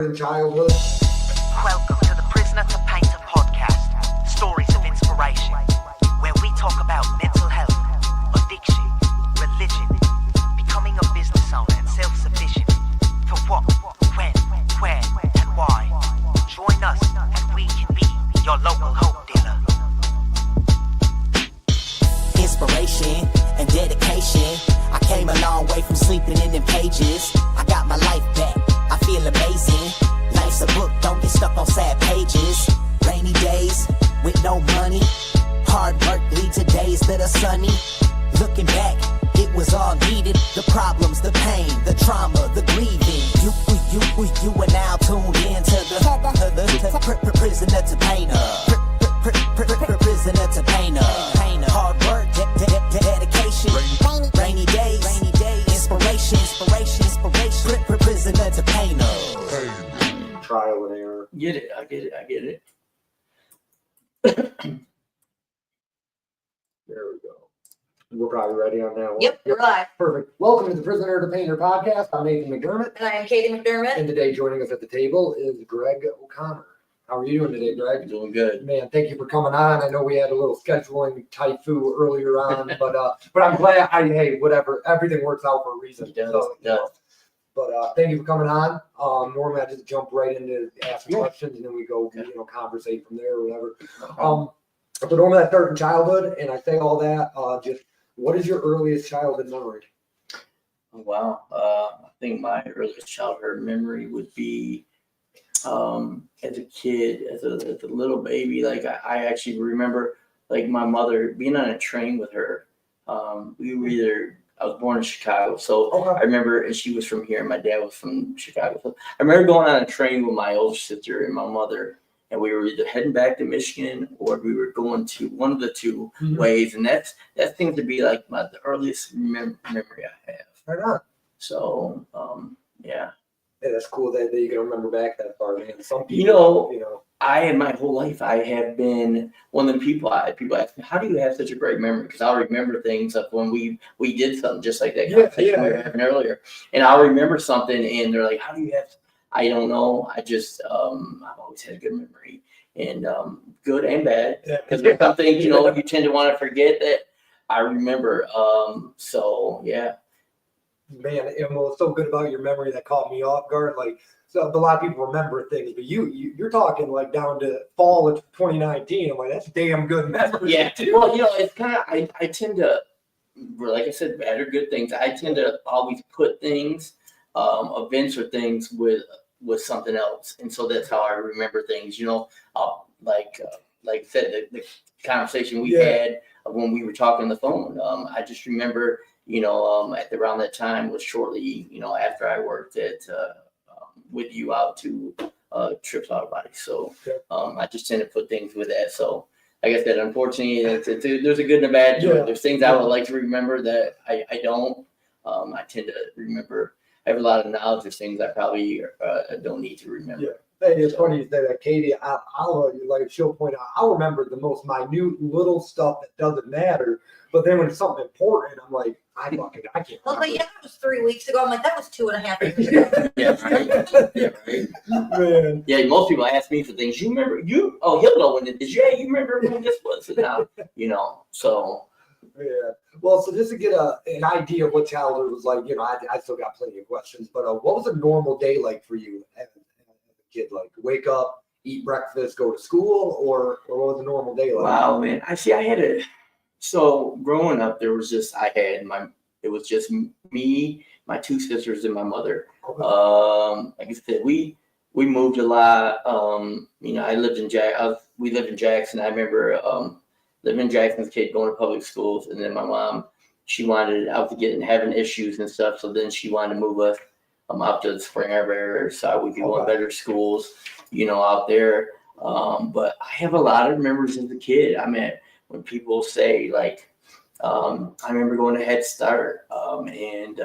in childhood. Welcome to the Prisoner to Painter podcast, stories of inspiration, where we talk about mental health, addiction, religion, becoming a business owner and self-sufficient, for what, when, where, and why. Join us and we can be your local hope dealer. Inspiration and dedication. I came a long way from sleeping in them pages. I got my life back. I feel amazing. Life's a book, don't get stuck on sad pages. Rainy days with no money. Hard work leads to days that are sunny. Looking back, it was all needed. The problems, the pain, the trauma, the grieving. You are now tuned in to the prisoner to painter. Prisoner to painter. Hard work, dedication. Rainy days, inspiration. Prisoner to painter. Trial and error. I get it. There we go. We're probably ready on that one. Yep, you're live. Perfect. Welcome to the Prisoner to Painter podcast. I'm Nathan McDermott. And I am Katie McDermott. And today joining us at the table is Greg O'Connor. How are you doing today, Greg? Doing good. Man, thank you for coming on. I know we had a little scheduling typho earlier on, but I'm glad. Whatever. Everything works out for a reason. It does. So, It does. But thank you for coming on. Normally I just jump right into asking questions and then we go, conversate from there or whatever. But normally I start in childhood and I say all that. Just what is your earliest childhood memory? Wow. I think my earliest childhood memory would be as a kid, as a little baby. Like I actually remember like my mother being on a train with her. I was born in Chicago, so Okay. I remember, and she was from here, and my dad was from Chicago. So I remember going on a train with my older sister and my mother, and we were either heading back to Michigan or we were going to one of the two ways, and that seems to be like the earliest memory I have. Right on. So, yeah. Yeah, that's cool that you can remember back that far, man. Some people, I in my whole life, I have been one of the people ask me, how do you have such a great memory? Because I'll remember things of when we did something just like that conversation we were having earlier. And I'll remember something and they're like, how do you have, I don't know. I just, I've always had a good memory and good and bad. Because there's some things, you tend to want to forget that I remember. So, yeah. Man, and what's so good about your memory that caught me off guard, so a lot of people remember things, but you're talking like down to fall of 2019. I'm like, that's damn good memory. Yeah. Well, it's kind of I tend to, like I said, bad or good things. I tend to always put things, events or things with something else, and so that's how I remember things. Like I said, the conversation we had when we were talking on the phone. I just remember. At around that time was shortly, after I worked at with you out to Trips Auto Body. So I just tend to put things with that. So like I said, unfortunately, there's a good and a bad to it. There's things I would like to remember that I don't. I tend to remember. I have a lot of knowledge of things I probably don't need to remember. Yeah. Hey, it's funny you say that, Katie. She'll point out, I'll remember the most minute little stuff that doesn't matter. But then when it's something important, I'm like, I can't. I was like, that was 3 weeks ago. I'm like, that was 2.5 years ago. Yeah, right. Man. Yeah, most people ask me for things. You remember? He'll know when it is. Yeah, you remember when this was? And now, so. Yeah. Well, so just to get an idea of what childhood was like, I still got plenty of questions. But what was a normal day like for you as a kid? Like wake up, eat breakfast, go to school, or what was a normal day like? Wow, man. So growing up, it was just me, my two sisters, and my mother. Okay. Like I said, we moved a lot. I lived in we lived in Jackson. I remember living in Jackson as a kid, going to public schools, and then my mom, she wanted out to having issues and stuff. So then she wanted to move us out to the Spring Arbor area so we could go to better schools, out there. But I have a lot of memories as a kid. I mean. When people say I remember going to Head Start, and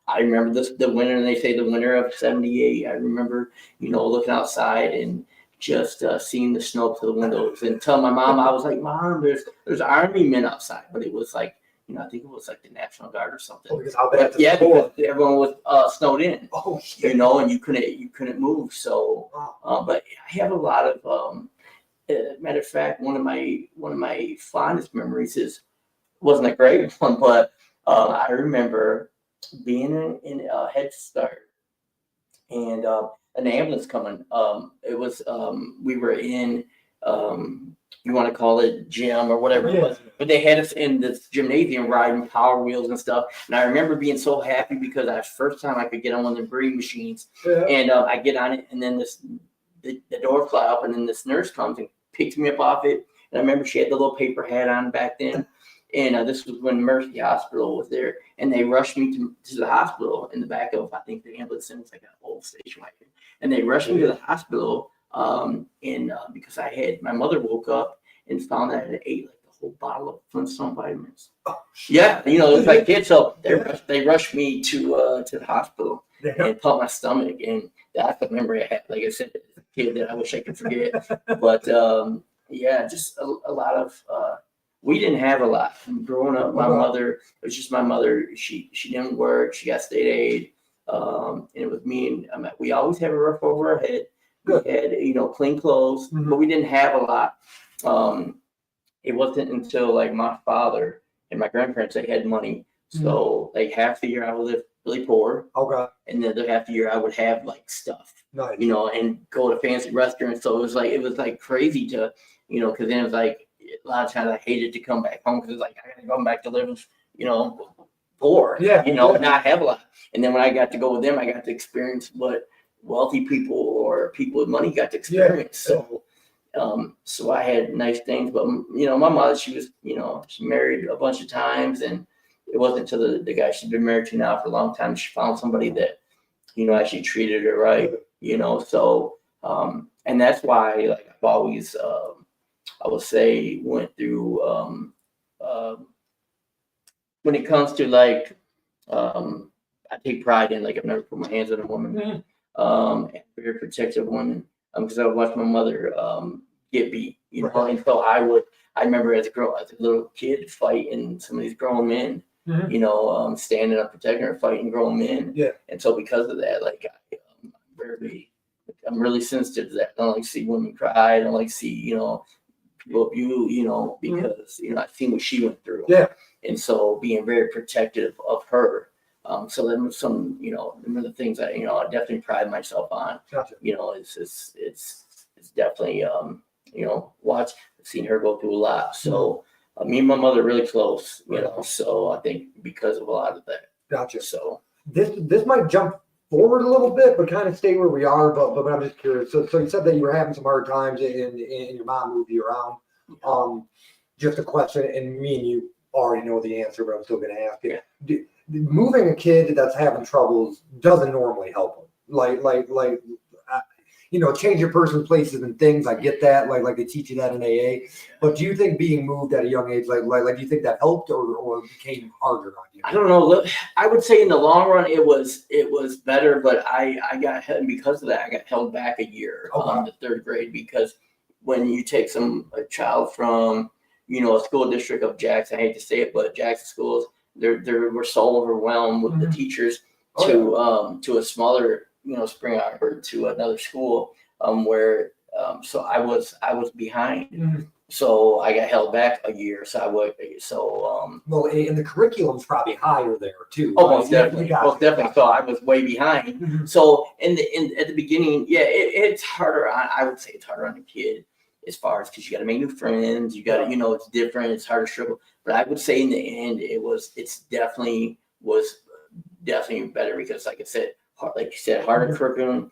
I remember the winter, and they say the winter of '78. I remember, looking outside and just seeing the snow up to the windows and telling my mom, I was like, Mom, there's army men outside, but it was like I think it was like the National Guard or something. Oh, because how bad But yeah, because everyone was snowed in, Oh, shit. and you couldn't move. So, Wow. but I have a lot of matter of fact, one of my fondest memories wasn't a great one, but I remember being in a Head Start and an ambulance coming. It was we were in you want to call it gym or whatever it was, but they had us in this gymnasium riding Power Wheels and stuff. And I remember being so happy because that first time I could get on one of the breathing machines, and I get on it, and then the door fly up, and then this nurse comes and picks me up off it. And I remember she had the little paper hat on back then. And this was when Mercy Hospital was there, and they rushed me to the hospital in the back of, I think the ambulance was like an old station wagon, and they rushed me to the hospital. Because my mother woke up and found that I had ate like the whole bottle of Flintstone vitamins. Oh, yeah, it was like kids. So they rushed me to the hospital and pumped my stomach, and that's the memory I had. Like I said, as a kid that I wish I could forget. But yeah, just a lot of. We didn't have a lot. Growing up, my mother, it was just my mother. She didn't work. She got state aid. And it was me and we always had a roof over our head. We had, clean clothes, but we didn't have a lot. It wasn't until like my father and my grandparents, they had money. So like half the year I would live really poor. Okay. And the other half the year I would have like stuff, nice. And go to fancy restaurants. So it was like crazy to, because then it was like, a lot of times I hated to come back home because it's like I gotta go back to living, poor. Not have a lot. And then when I got to go with them, I got to experience what wealthy people or people with money got to experience. Yeah. So I had nice things, but my mother, she was, she married a bunch of times, and it wasn't until the guy she'd been married to now for a long time she found somebody that, actually treated her right. So and that's why like I've always I would say went through when it comes to like I take pride in like I've never put my hands on a woman, and very protective woman, because I would watch my mother get beat, and so I remember as a little kid fighting some of these grown men, standing up protecting her, fighting grown men, and so because of that, like I'm really sensitive to that. I don't like to see women cry. I don't like to see people abuse, because I've seen what she went through, and so being very protective of her. So there was some, one of the things that I definitely pride myself on. Gotcha. It's definitely seeing her go through a lot. So me and my mother are really close, so I think because of a lot of that. Gotcha. So this might jump forward a little bit, but kind of stay where we are. But I'm just curious. So you said that you were having some hard times and your mom moved you around. Just a question, and me and you already know the answer, but I'm still going to ask you. Yeah. Moving a kid that's having troubles doesn't normally help them. Like change your person, places, and things. I get that. Like they teach you that in AA. But do you think being moved at a young age, like do you think that helped or became harder on you? I don't know. Look, I would say in the long run it was better, but I got because of that I got held back a year to third grade, because when you take a child from a school district of Jackson, I hate to say it, but Jackson schools, we're so overwhelmed with the teachers to a smaller Spring Arbor, to another school where so I was behind. So I got held back a year. Well, and the curriculum's probably higher there too. Oh, most definitely. So I was way behind. So at the beginning, it's harder. I would say it's harder on the kid as far as because you got to make new friends. You got to it's different. It's hard to struggle. But I would say in the end, it's definitely better because, like I said, like you said, harder curriculum.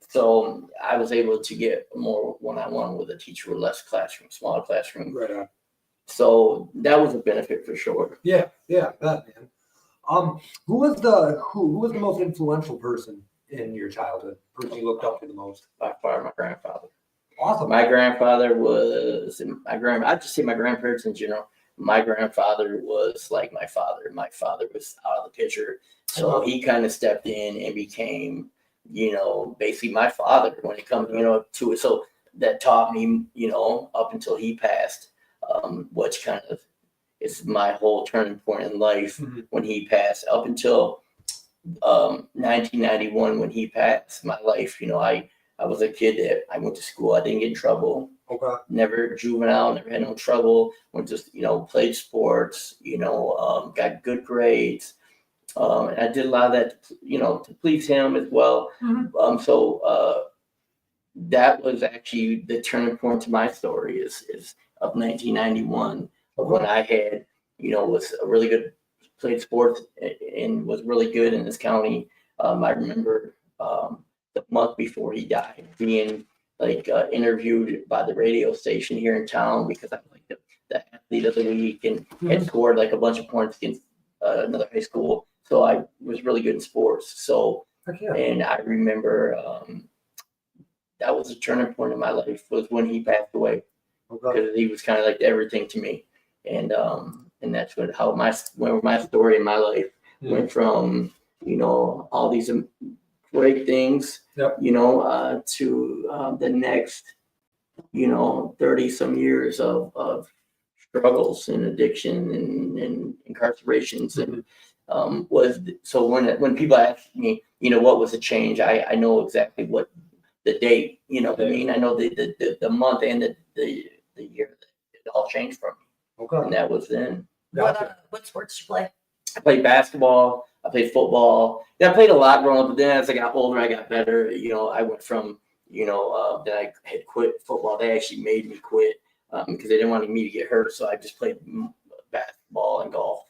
So I was able to get more one-on-one with a teacher with less classroom, smaller classroom. Right on. So that was a benefit for sure. Yeah, that man. Who was the most influential person in your childhood? Person you looked up to the most? By far, my grandfather. Awesome. My grandfather was I'd just say my grandparents in general. My grandfather was like my father. My father was out of the picture, so he kind of stepped in and became, basically my father when it comes, to it. So that taught me, up until he passed, which kind of it's my whole turning point in life Mhm. when he passed. Up until 1991 when he passed, my life, I was a kid that I went to school. I didn't get in trouble. Okay. Never juvenile, never had no trouble. Went to, played sports, got good grades. And I did a lot of that, to please him as well. Mhm. So that was actually the turning point to my story is of 1991 when I had, was a really good, played sports and was really good in this county. I remember the month before he died being interviewed by the radio station here in town because I was like the athlete of the week and had scored like a bunch of points against another high school. So I was really good in sports. So, Heck yeah. and I remember that was a turning point in my life was when he passed away Okay. because he was kind of like everything to me. And that's where my story in my life went from, all these great things, Yep. to the next, 30 some years of struggles and addiction and incarcerations and so when people ask me, what was the change, I know exactly what the date, what I mean, I know the month and the year that it all changed from me, Okay. and that was then. Gotcha. What sports did you play? I played basketball, I played football. Yeah, I played a lot growing up, but then as I got older, I got better. I went from, then I had quit football. They actually made me quit because they didn't want me to get hurt. So I just played basketball and golf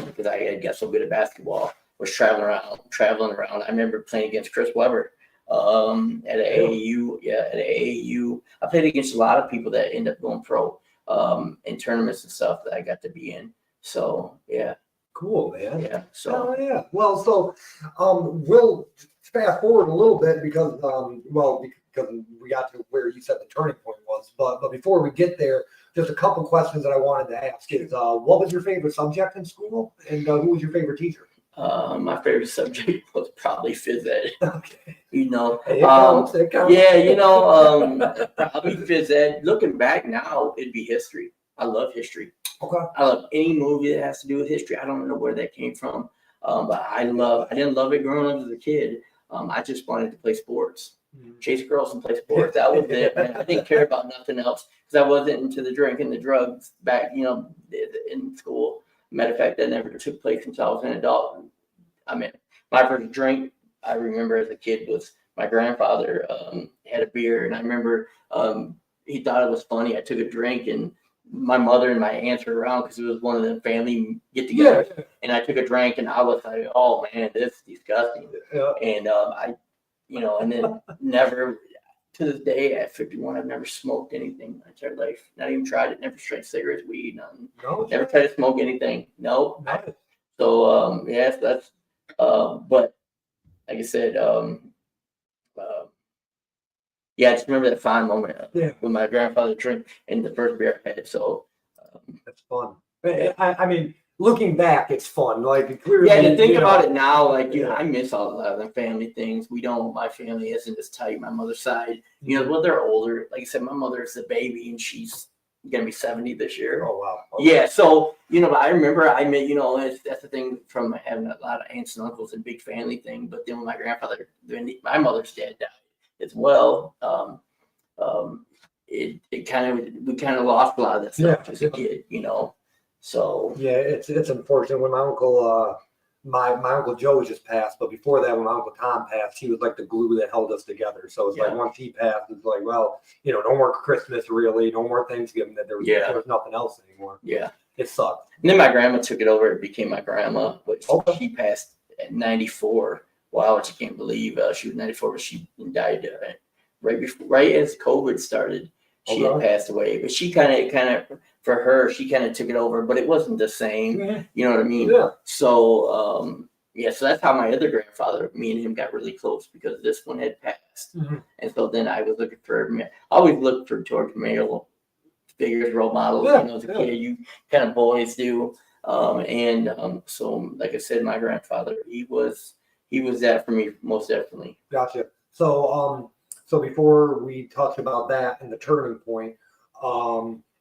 because I had got so good at basketball. Was traveling around. I remember playing against Chris Webber at AAU. Yeah, at AAU. I played against a lot of people that end up going pro in tournaments and stuff that I got to be in. So, yeah. Cool, man. Yeah. So, Oh yeah. Well, so we'll fast forward a little bit because because we got to where you said the turning point was. But before we get there, just a couple questions that I wanted to ask is what was your favorite subject in school, and who was your favorite teacher? my favorite subject was probably phys ed. Okay. Hey, it counts. Yeah, probably phys ed. Looking back now, it'd be history. I love history. Okay. I love any movie that has to do with history. I don't know where that came from, but I didn't love it growing up as a kid. I just wanted to play sports, chase girls and play sports. That was it, man. I didn't care about nothing else because I wasn't into the drink and the drugs back, in school. Matter of fact, that never took place until I was an adult. I mean, my first drink I remember as a kid was my grandfather had a beer, and I remember he thought it was funny. I took a drink, and my mother and my aunts were around because it was one of the family get-togethers. Yeah. And I took a drink, and I was like, "Oh man, this is disgusting." Yeah. And and then never to this day at 51, I've never smoked anything my entire life. Not even tried it. Never tried cigarettes, weed, nothing. No. Never tried to smoke anything. No. Nice. So yes, that's but like I said, yeah, I just remember that fine moment when my grandfather drank and the first beer I had. So That's fun. I mean, looking back, it's fun. Like clearly, yeah, to think about it now, like I miss all a lot of the family things. My family isn't as tight. My mother's side, well, they're older. Like I said, my mother's a baby and she's gonna be 70 this year. Oh wow. Okay. Yeah, so but I remember I met that's the thing from having a lot of aunts and uncles and big family thing. But then when my grandfather, my mother's dad died as well, we kind of lost a lot of that stuff as a kid, So yeah, it's unfortunate. When my uncle my uncle Joe just passed, but before that, when my uncle Tom passed, he was like the glue that held us together. So it's like once he passed, it's like, well, no more Christmas really, no more Thanksgiving. That there was nothing else anymore. Yeah, it sucked. And then my grandma took it over. It became my grandma, but she passed at 94. Wow, which I can't believe. She was 94, but she died right as COVID started. She had passed away, but she kind of for her, she kind of took it over, but it wasn't the same. Yeah. You know what I mean? Yeah. So so that's how my other grandfather, me and him got really close because this one had passed, and so then I was looking for. I always looked towards male figures, role models. As a kid, you kind of boys do. So like I said, my grandfather, he was that for me most definitely. Gotcha. So so before we talked about that and the turning point,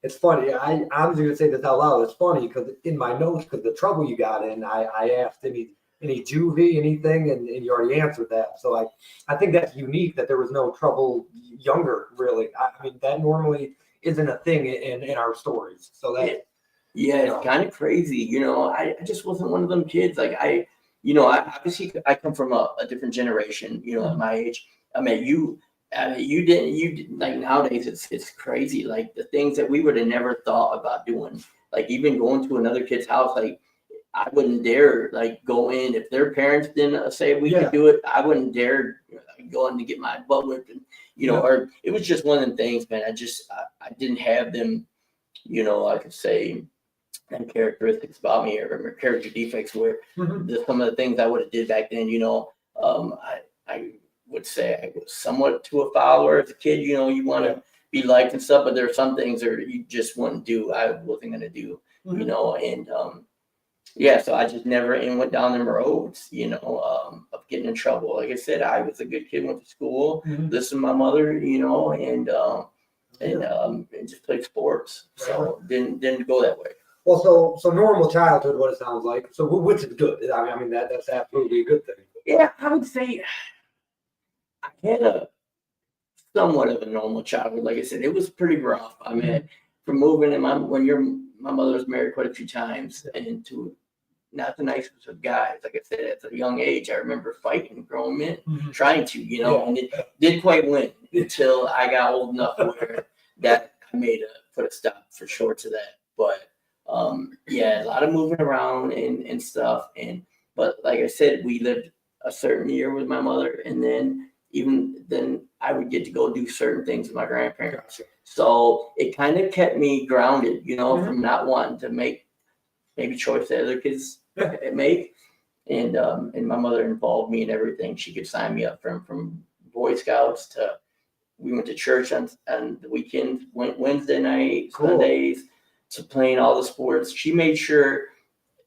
it's funny. I was going to say this out loud. It's funny because in my notes, because the trouble you got in, I asked any juvie, anything, and you already answered that. So I think that's unique that there was no trouble younger, really. I mean, that normally isn't a thing in our stories. So that. Yeah, it's kind of crazy. You know, I just wasn't one of them kids. Like obviously I come from a different generation, you know, at my age. I mean, you didn't like nowadays it's crazy. Like the things that we would have never thought about doing, like even going to another kid's house, like I wouldn't dare like go in if their parents didn't say we could do it. I wouldn't dare go in to get my butt whipped, and or it was just one of them things, man. I didn't have them, I could say, and characteristics about me or character defects where some of the things I would have did back then, I would say I was somewhat to a follower as a kid. You want to be liked and stuff, but there are some things that you just wouldn't do. I wasn't going to do, and so I just never went down them roads, of getting in trouble. Like I said, I was a good kid, went to school, listened to my mother, and just played sports. So didn't go that way. Well, so normal childhood, what it sounds like. So which is good. I mean, that's absolutely a good thing. Yeah, I would say I had a somewhat of a normal childhood. Like I said, it was pretty rough. I mean, from moving in my mother was married quite a few times, and to not the nicest of guys. Like I said, at a young age, I remember fighting grown men, trying to, and it didn't quite win until I got old enough where that I put a stop for sure to that. But a lot of moving around and stuff. But like I said, we lived a certain year with my mother, and then I would get to go do certain things with my grandparents. Gotcha. So it kind of kept me grounded, from not wanting to make maybe choice that other kids make. And my mother involved me in everything. She could sign me up from Boy Scouts to we went to church on the weekend, Wednesday night, Sundays, to playing all the sports. She made sure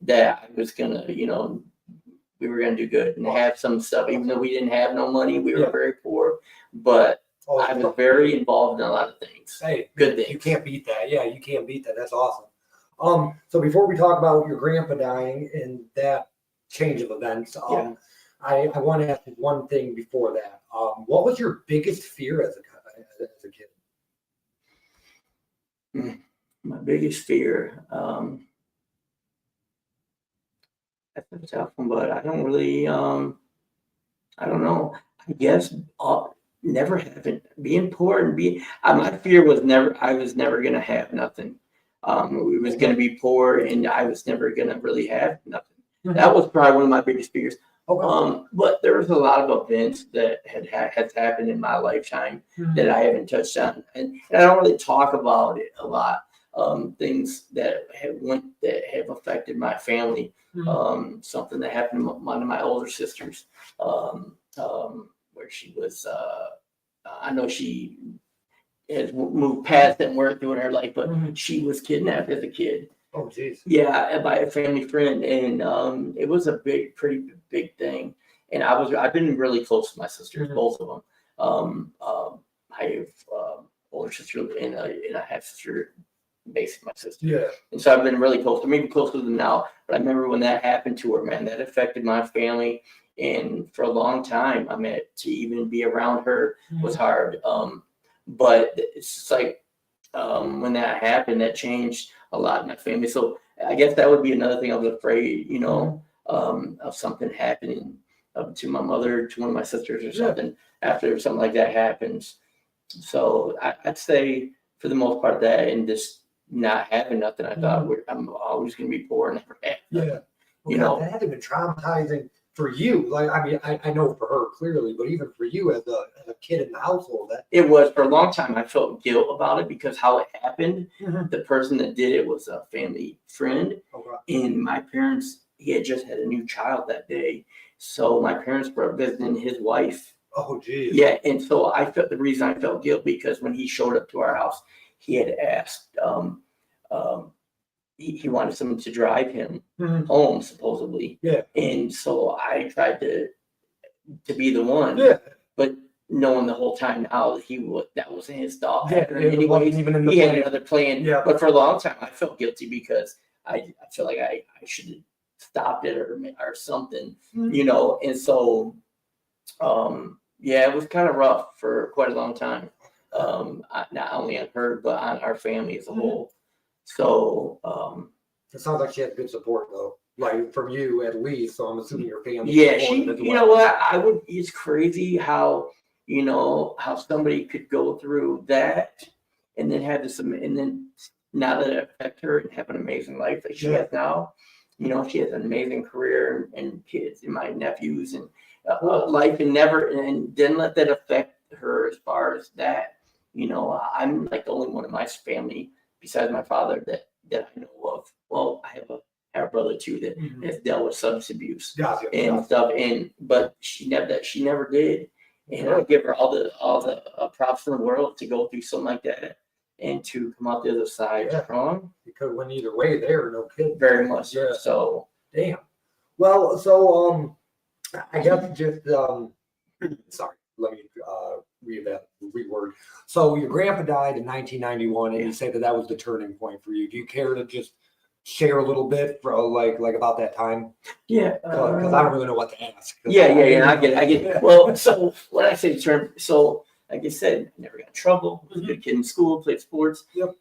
that I was gonna, we were gonna do good and have some stuff, even though we didn't have no money. We were very poor, but I was very involved in a lot of things. Hey, good things. You can't beat that. Yeah, you can't beat that. That's awesome. So before we talk about your grandpa dying and that change of events, I want to ask you one thing before that. What was your biggest fear as a kid? My biggest fear, that's a tough one, but I don't really, I don't know. I guess never having, being poor and my fear was I was never going to have nothing. We was going to be poor and I was never going to really have nothing. That was probably one of my biggest fears. But there was a lot of events that has happened in my lifetime that I haven't touched on, and I don't really talk about it a lot. Things that have affected my family. Something that happened to one of my older sisters, where she was. I know she has moved past and worked through in her life, but she was kidnapped as a kid. Oh, jeez. Yeah, by a family friend, and it was a pretty big thing. And I've been really close to my sisters, both of them. I have older sister and a half sister, basically my sister. Yeah. And so I've been really close. Maybe closer to them now, but I remember when that happened to her, man, that affected my family. And for a long time, to even be around her was hard. But it's just like when that happened, that changed a lot in my family. So I guess that would be another thing I was afraid, of something happening to my mother, to one of my sisters or something after something like that happens. So I'd say for the most part that, and just not having nothing, I thought I'm always going to be poor and never have nothing. Well, that had to be traumatizing for you. Like, I mean, I know for her clearly, but even for you as a kid in the household, it was for a long time. I felt guilt about it because how it happened. The person that did it was a family friend, and my parents. He had just had a new child that day, so my parents were visiting his wife. Oh, geez. Yeah, and so the reason I felt guilt because when he showed up to our house, he had asked. He wanted someone to drive him home, supposedly. Yeah. And so I tried to be the one. Yeah. But knowing the whole time now that that wasn't his thought. Yeah, it wasn't even in the he had plan. another plan. Yeah. But for a long time, I felt guilty because I feel like I should have stopped it or something, you know. And so, yeah, it was kind of rough for quite a long time. Not only on her, but on our family as a whole. So, It sounds like she had good support though, like from you at least. So I'm assuming your family. yeah, supported as you well. know what, it's crazy how, you know, how somebody could go through that and then have this, and then now that it affect her and have an amazing life that she Yeah. has now. You know, she has an amazing career and kids and my nephews and life, and didn't let that affect her as far as that. You know, I'm like the only one in my family besides my father that I know of. Well, I have a brother too that has dealt with substance abuse Gotcha. and stuff, but she never did. And I give her all the props in the world to go through something like that and to come out the other side strong. You could have went either way there, no kidding. Very much. Yeah. So Damn. Well, so I guess just sorry, let me reword. So your grandpa died in 1991, and you say that was the turning point for you. Do you care to just share a little bit for like about that time? yeah, Because I don't really know what to ask. Yeah, I get it. Well, so when I say term, so like I said, I never got in trouble. Was a good kid in school, played sports. Yep.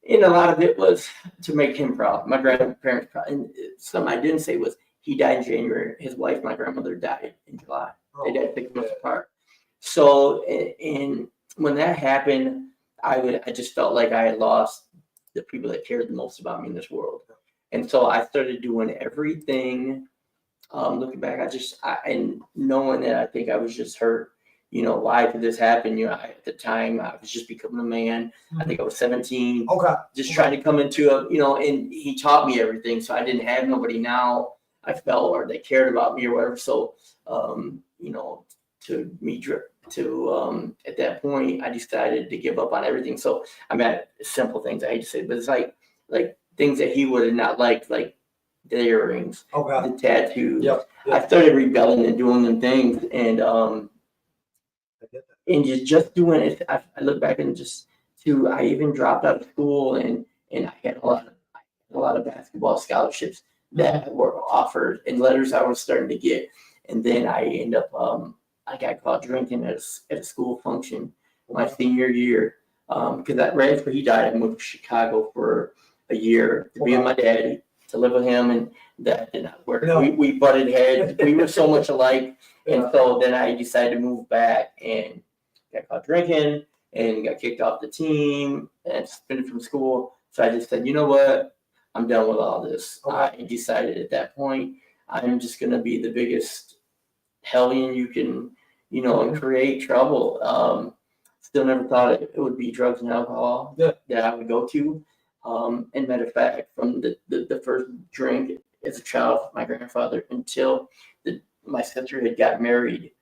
And a lot of it was to make him proud. My grandparents proud. And something I didn't say was he died in January. His wife, my grandmother, died in July. They died 6 months apart. So, and when that happened, I just felt like I had lost the people that cared the most about me in this world. And so I started doing everything. Looking back, and knowing that I think I was just hurt. You know, why did this happen? You know, at the time I was just becoming a man. I think I was 17. Okay. Just trying to come into and he taught me everything. So I didn't have nobody now I felt or they cared about me or whatever. So, at that point, I decided to give up on everything. So I mean, simple things I hate to say, but it's like things that he would have not liked, like the earrings, the tattoos. Yep. I started rebelling and doing them things, and just doing it. I look back and I even dropped out of school, and I had a lot of basketball scholarships that were offered and letters I was starting to get, and then I end up I got caught drinking at a school function my senior year, because right after he died, I moved to Chicago for a year to be with my daddy, to live with him, and that did not work. No. We butted heads. We were so much alike, and so then I decided to move back and got caught drinking and got kicked off the team and suspended from school. So I just said, you know what? I'm done with all this. I decided at that point, I'm just going to be the biggest hellion you can, and create trouble. Still never thought it would be drugs and alcohol that I would go to. And matter of fact, from the first drink as a child with my grandfather until my sister had got married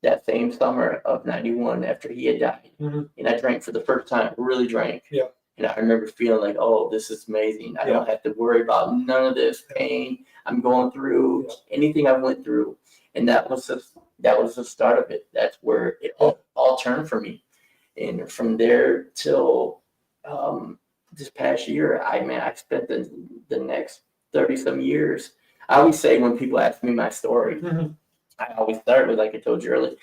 that same summer of 91 after he had died. And I drank for the first time, really drank. Yeah. And I remember feeling like, oh, this is amazing. I don't have to worry about none of this pain I'm going through, anything I went through. And that was the start of it. That's where it all turned for me. And from there till this past year, I spent the next 30-some years. I always say when people ask me my story, I always start with, like I told you earlier,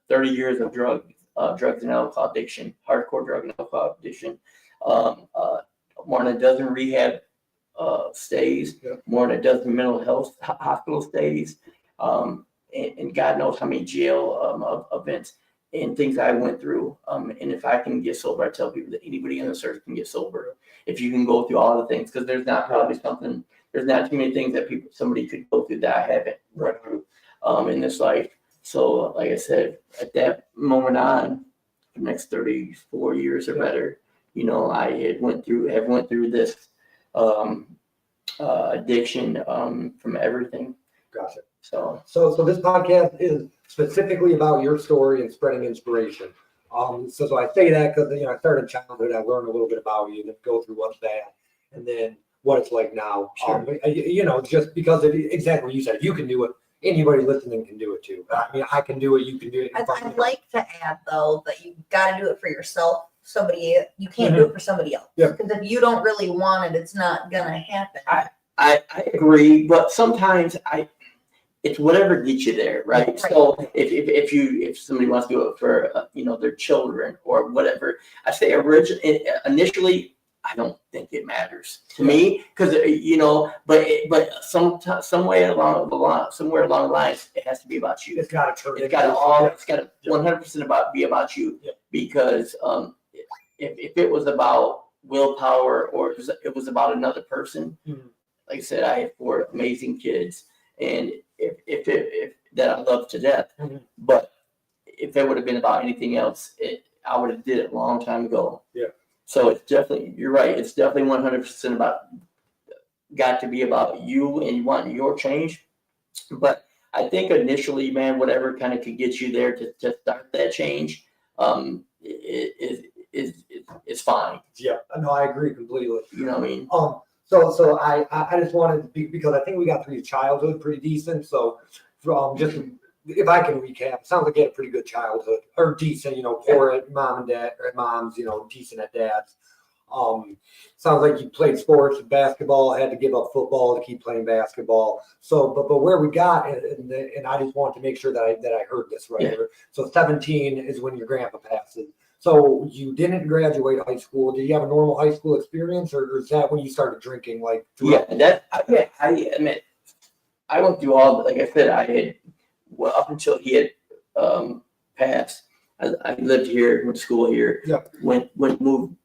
30 years of drugs and alcohol addiction, hardcore drug and alcohol addiction, more than a dozen rehab stays, more than a dozen mental health hospital stays, and God knows how many jail events and things I went through. And if I can get sober, I tell people that anybody on this earth can get sober if you can go through all the things, because there's not too many things that somebody could go through that I haven't run through in this life. So, like I said, at that moment on, the next 34 years or better, I went through this addiction from everything. Gotcha. So this podcast is specifically about your story and spreading inspiration. So I say that because I started in childhood. I learned a little bit about you, then go through what's bad, and then what it's like now. Sure. Just because exactly what you said, you can do it. anybody listening can do it too. I mean, I can do it, you can do it. I'd like to add though that you got to do it for yourself. You can't do it for somebody else. Yeah. Because if you don't really want it, it's not gonna happen. I agree, but sometimes it's whatever gets you there, right? Right. So if somebody wants to do it for their children or whatever, I say initially I don't think it matters to me because but somewhere along the lines it has to be about you. It's got to turn. It's got to 100% be about you because if it was about willpower or it was about another person, like I said, I have 4 amazing kids, and if that I love to death, but if it would have been about anything else, I would have did it a long time ago. Yeah. So it's definitely, you're right. It's definitely 100% got to be about you and you want your change. But I think initially, man, whatever kind of could get you there to start that change, is fine. Yeah, no, I agree completely. You know what I mean? So I just wanted to be, because I think we got through your childhood pretty decent. So just if I can recap, it sounds like you had a pretty good childhood, or decent, poor at mom and dad, or at mom's, decent at dad's. Sounds like you played sports, basketball, had to give up football to keep playing basketball. So, but where we got, and I just want to make sure that I heard this right. Yeah. So 17 is when your grandpa passes. So you didn't graduate high school. Did you have a normal high school experience, or is that when you started drinking? Like I admit, I went through all. Like I said, I had up until he had passed. I lived here, went to school here. Yeah. Moved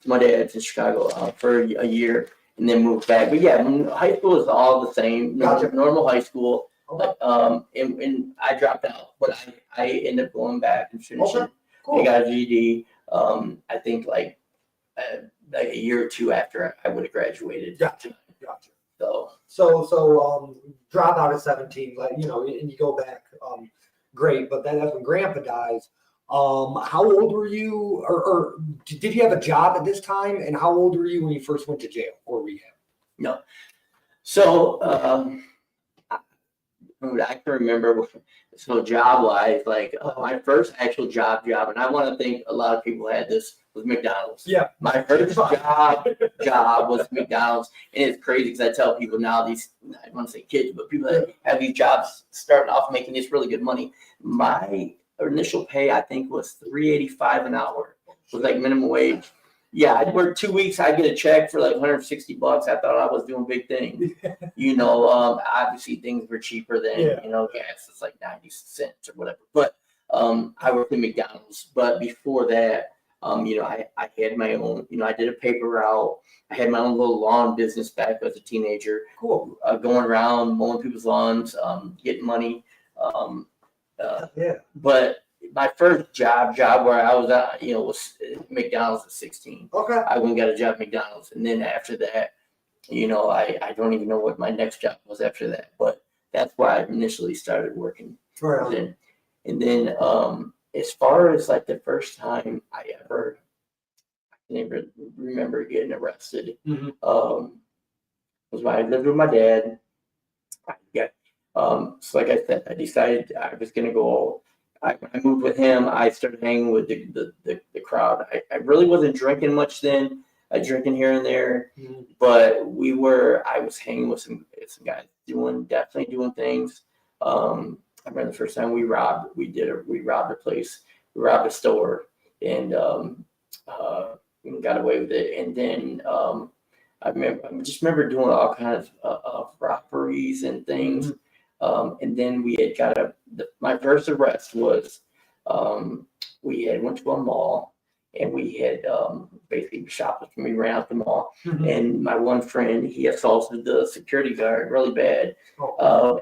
to my dad's in Chicago for a year, and then moved back. But yeah, high school is all the same. Gotcha. Normal high school. Okay. And I dropped out, but I ended up going back and finishing. Okay. Cool. I got a GED. I think like a year or two after I would have graduated. Gotcha. So Drop out at 17, and you go back. Great, but that's when Grandpa dies. How old were you, or did you have a job at this time? And how old were you when you first went to jail or rehab? No. So I can remember. So job-wise, like my first actual job, and I want to think a lot of people had this, was McDonald's. Yeah. My first job was McDonald's, and it's crazy because I tell people now, I don't want to say kids, but people that have these jobs starting off making this really good money. My initial pay, I think, was $3.85 an hour. It was like minimum wage. Yeah, I'd work 2 weeks. I'd get a check for like $160. I thought I was doing big things. Obviously things were cheaper than, gas. It's like 90 cents or whatever. But I worked at McDonald's. But before that, I had my own, I did a paper route. I had my own little lawn business back as a teenager. Cool. Going around, mowing people's lawns, getting money. Yeah. But my first job where I was at, was McDonald's at 16. Okay. I went and got a job at McDonald's. And then after that, I don't even know what my next job was after that. But that's why I initially started working. Right. And then as far as like the first time I never remember getting arrested. Was when I lived with my dad. So like I said, I decided I was going to go. When I moved with him, I started hanging with the crowd. I really wasn't drinking much then. Drinking here and there, but I was hanging with some guys definitely doing things. I remember the first time we robbed a place. We robbed a store and got away with it. And then I just remember doing all kinds of robberies and things. And then we had my first arrest was we had went to a mall and we had basically shoplifted. We ran out the mall and my one friend, he assaulted the security guard really bad.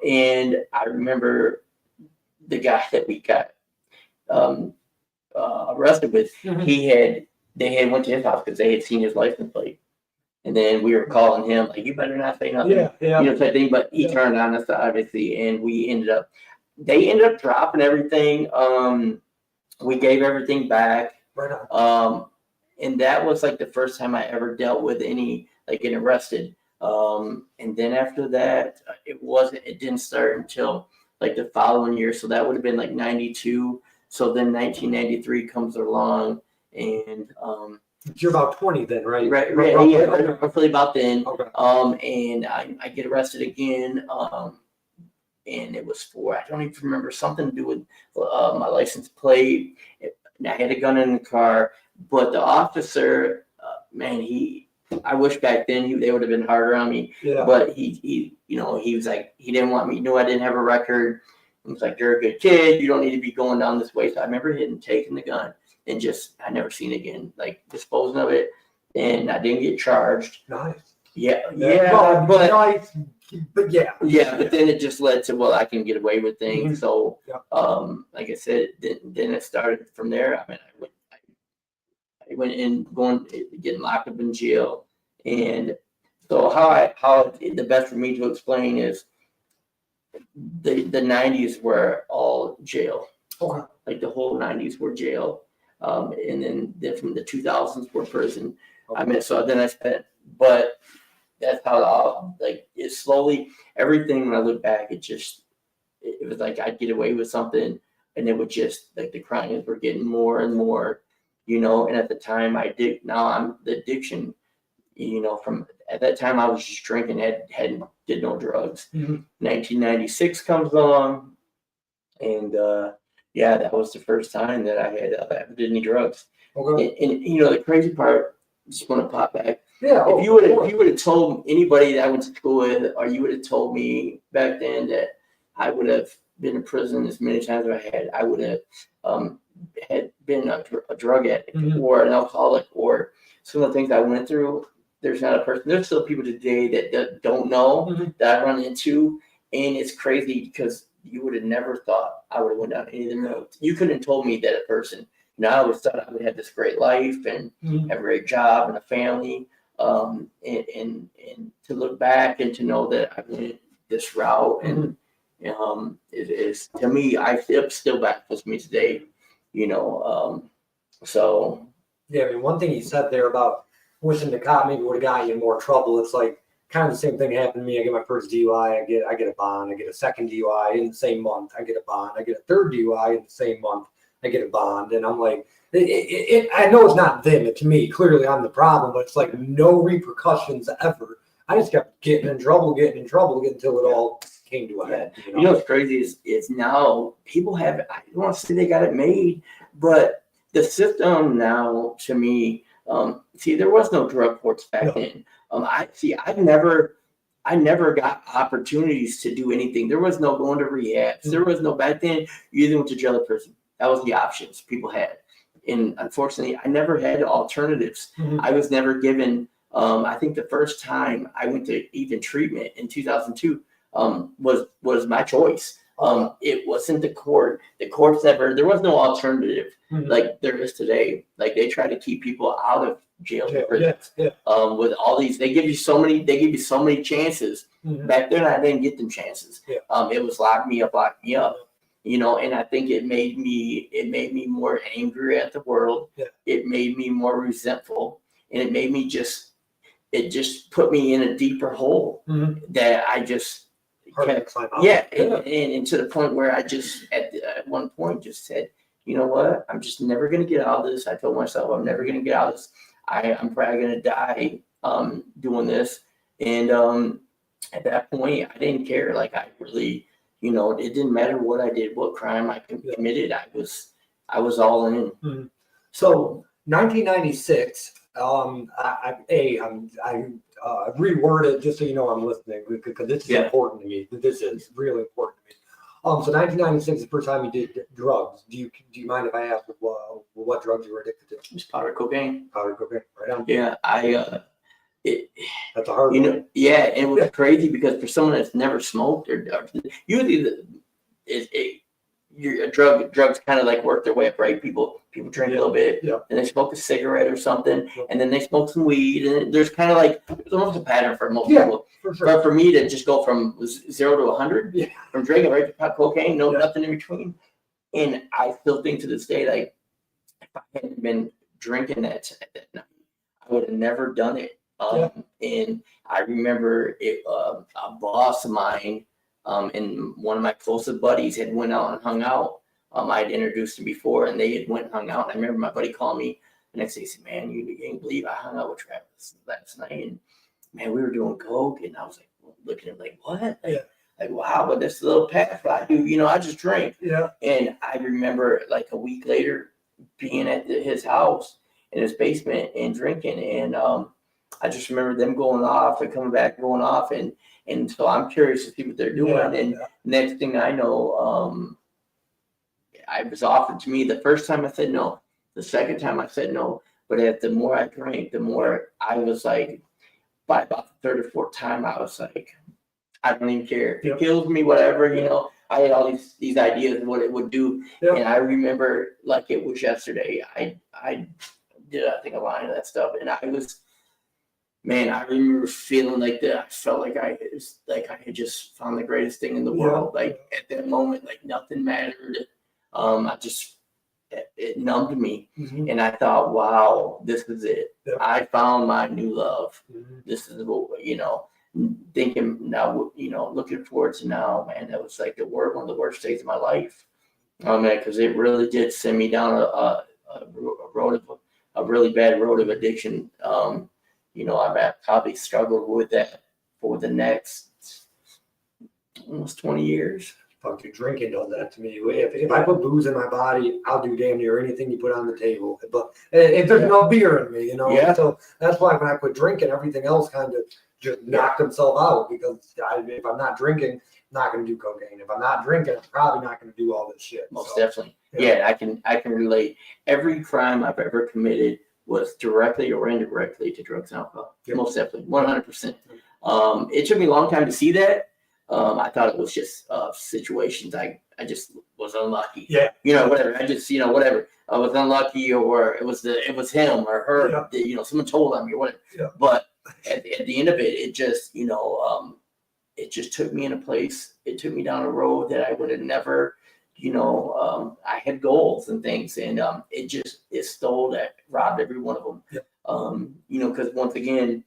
And I remember the guy that we got arrested with, they had went to his house because they had seen his license plate. And then we were calling him like, you better not say nothing, type thing. But he turned on us, obviously, and they ended up dropping everything. We gave everything back. Right on. And that was like the first time I ever dealt with any, like getting arrested. And then after that, it didn't start until like the following year. So that would have been like 92. So then 1993 comes along, and You're about 20 then, right? right, Roughly. yeah, roughly about then. Okay. And I get arrested again. And it was for, I don't even remember, something to do with my license plate. And I had a gun in the car, but the officer, man, I wish back then they would have been harder on me. Yeah. But he was like, he didn't want me to know I didn't have a record. He was like, you're a good kid. You don't need to be going down this way. So I remember taking the gun and I never seen it again, like disposing of it. And I didn't get charged. Nice. Yeah. Well, But nice, but yeah. yeah, but then it just led to, well, I can get away with things. Mhm. So, Yeah. like I said, then it started from there. I mean, I went in, getting locked up in jail. And so how the best for me to explain is the 90s were all jail. Okay. Like the whole 90s were jail. And then from the 2000s were prison. I mean, so then I spent, but that's how it slowly, everything when I look back, it was like I'd get away with something, and it would just, like, the crimes were getting more and more, and at the time I'm the addiction, from at that time I was just drinking, did no drugs. 1996 comes along, and that was the first time that I had ever did any drugs. Okay. And the crazy part, just want to pop back. Yeah. If you would have told anybody that I went to school with, or you would have told me back then that I would have been in prison as many times as I had, I would have had been a drug addict or an alcoholic, or some of the things I went through. There's still people today that don't know that I run into, and it's crazy because you would have never thought I would have went down any of the roads. You couldn't have told me that a person. I always thought I would have this great life and have a great job and a family. And to look back and to know that I went this route, and it is, to me, it still baffles me today. So yeah, I mean, one thing you said there about wishing the cop maybe would have got you in more trouble. It's like kind of the same thing happened to me. I get my first DUI, I get a bond. I get a second DUI in the same month. I get a bond. I get a third DUI in the same month. I get a bond, and I'm like, I know it's not them. It's me. Clearly, I'm the problem, but it's like no repercussions ever. I just kept getting in trouble until it all came to a head. What's crazy is now people have, I don't want to say they got it made, but the system now, to me, there was no drug courts back then. I never got opportunities to do anything. There was no going to rehabs. There was no, back then, you either went to jail or prison. That was the options people had. And unfortunately, I never had alternatives. I was never given, I think the first time I went to even treatment in 2002 was my choice. It wasn't the court. The courts there was no alternative like there is today. Like, they try to keep people out of jail and prison. With all these, they give you so many chances. Back then, I didn't get them chances. It was lock me up. And I think it made me more angry at the world. It made me more resentful, and it made me it just put me in a deeper hole that I just kept, and to the point where I just at one point just said, you know what, I'm just never going to get out of this. I told myself I'm never going to get out of this. I'm probably going to die doing this. And at that point, I didn't care. Like, I really, it didn't matter what I did, what crime I committed. I was all in. So 1996, I reword it just so you know I'm listening, because this is important to me. This is really important to me. So 1996 is the first time you did drugs. Do you mind if I ask what drugs you were addicted to? Just powder cocaine. Powder cocaine, right on. Yeah, that's a hard one. Yeah, it was crazy because for someone that's never smoked or usually drugs kind of like work their way up, right? People drink a little bit, and they smoke a cigarette or something, and then they smoke some weed, and there's kind of like, there's almost a pattern for most people. For sure. But for me to just go from 0 to 100, from drinking right to cocaine, nothing in between, and I still think to this day, like, if I hadn't been drinking that night, I would have never done it. And I remember a boss of mine, And one of my closest buddies had went out and hung out. I had introduced him before, and they had went and hung out. And I remember my buddy called me the next day. He said, "Man, you can't believe I hung out with Travis last night, and man, we were doing coke." And I was like, looking at him like, "What?" Like, wow, but that's a little past what I do. I just drink. Yeah. And I remember like a week later being at his house in his basement and drinking. And I just remember them going off and coming back, going off. And so I'm curious to see what they're doing. And next thing I know, I was offered to me the first time I said no. The second time I said no. But the more I drank, the more I was like, by about the third or fourth time, I was like, I don't even care. If it kills me, whatever, I had all these ideas of what it would do. And I remember like it was yesterday. I did, I think, a line of that stuff. And I remember feeling like that. I felt like I had just found the greatest thing in the world. Like at that moment, like nothing mattered. It numbed me. And I thought, wow, this is it. I found my new love. This is what, thinking now, looking forward to now, man, that was like one of the worst days of my life. Oh man, because it really did send me down a really bad road of addiction. I've probably struggled with that for the next almost 20 years. Fucking drinking does that to me. If I put booze in my body, I'll do damn near anything you put on the table. But if there's no beer in me, so that's why when I quit drinking, everything else kind of just knocked himself out, because if I'm not drinking, I'm not going to do cocaine. If I'm not drinking, I'm probably not going to do all this shit. Most definitely. Yeah, I can relate. Every crime I've ever committed was directly or indirectly to drugs and alcohol. Most definitely, 100%. It took me a long time to see that. I thought it was just situations. I just was unlucky. Yeah. Whatever. I just, whatever. I was unlucky, or it was him or her. Yeah. Someone told on me or whatever. Yeah. But at the end of it, it just, it just took me in a place. It took me down a road that I would have never, I had goals and things, and it stole that, robbed every one of them. Yeah. Because once again,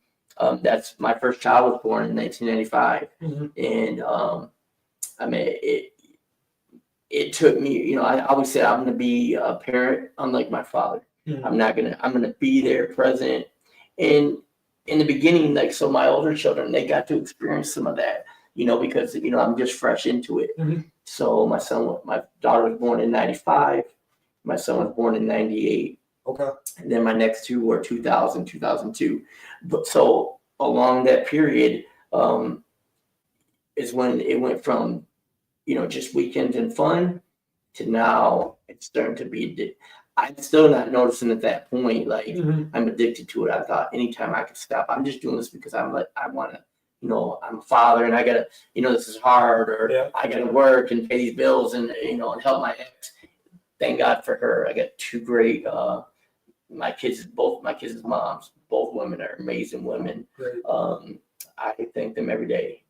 that's my first child was born in 1995. And it took me, I always said I'm going to be a parent unlike my father. I'm going to be there present. And in the beginning, like, so my older children, they got to experience some of that, because, I'm just fresh into it. So my daughter was born in 95. My son was born in 98. Okay. And then my next two were 2000, 2002. But so along that period is when it went from, just weekends and fun to now it's starting to be, I'm still not noticing at that point, like, I'm addicted to it. I thought anytime I could stop, I'm just doing this because I'm like, I want to, I'm a father and I got to, this is hard, or I got to work and pay these bills and, and help my ex. Thank God for her. I got two great, both my kids' moms, both women are amazing women. I thank them every day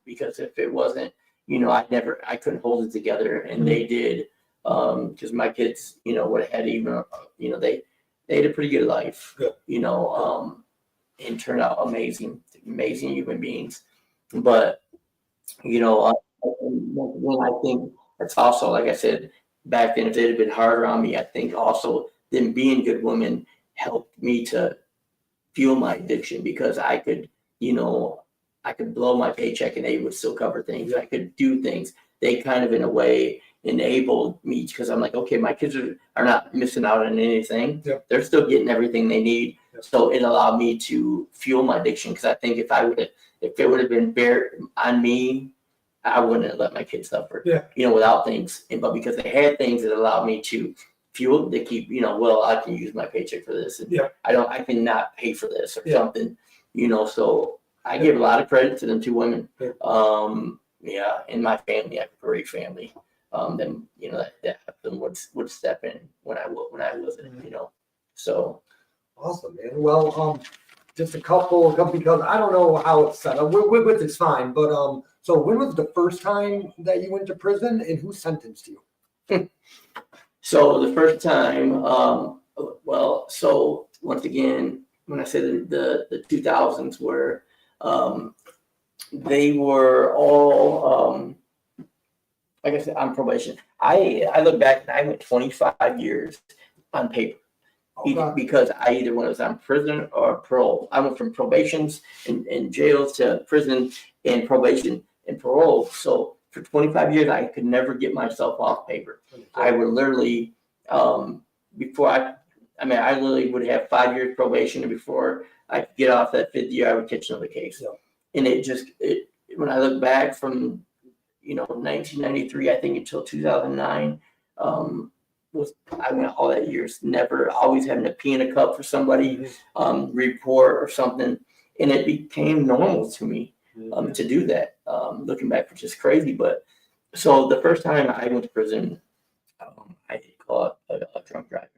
because if it wasn't, I couldn't hold it together, and they did, because my kids, would have had even, they had a pretty good life, and turned out amazing human beings. But, when I think it's also, like I said, back then, if they'd have been harder on me, I think also them being good women helped me to fuel my addiction, because I could, I could blow my paycheck and they would still cover things. I could do things. They kind of, in a way, enabled me, because I'm like, okay, my kids are not missing out on anything. They're still getting everything they need. So it allowed me to fuel my addiction, because I think if it would have been bare on me, I wouldn't have let my kids suffer, without things. But because they had things, that allowed me to fuel, to keep, well, I can use my paycheck for this. And I cannot pay for this or something, so I give a lot of credit to them two women. In my family, I have a great family. Then, that would step in when I wasn't, so. Awesome, man. Well, just a couple, because I don't know how it's set up. With it's fine, but so when was the first time that you went to prison, and who sentenced you? So the first time, so once again, when I say the 2000s were, they were all, like I said, on probation. I look back and I went 25 years on paper. Okay. Because I either was on prison or parole. I went from probations and jails to prison and probation and parole. So for 25 years, I could never get myself off paper. I would literally, before I literally would have 5 years probation, and before I could get off that 5th year, I would catch another case. Yeah. And when I look back from, 1993, I think until 2009, I went all that years, never always having to pee in a cup for somebody, report or something. And it became normal to me to do that. Looking back, which is crazy. But so the first time I went to prison, I caught a drunk driver.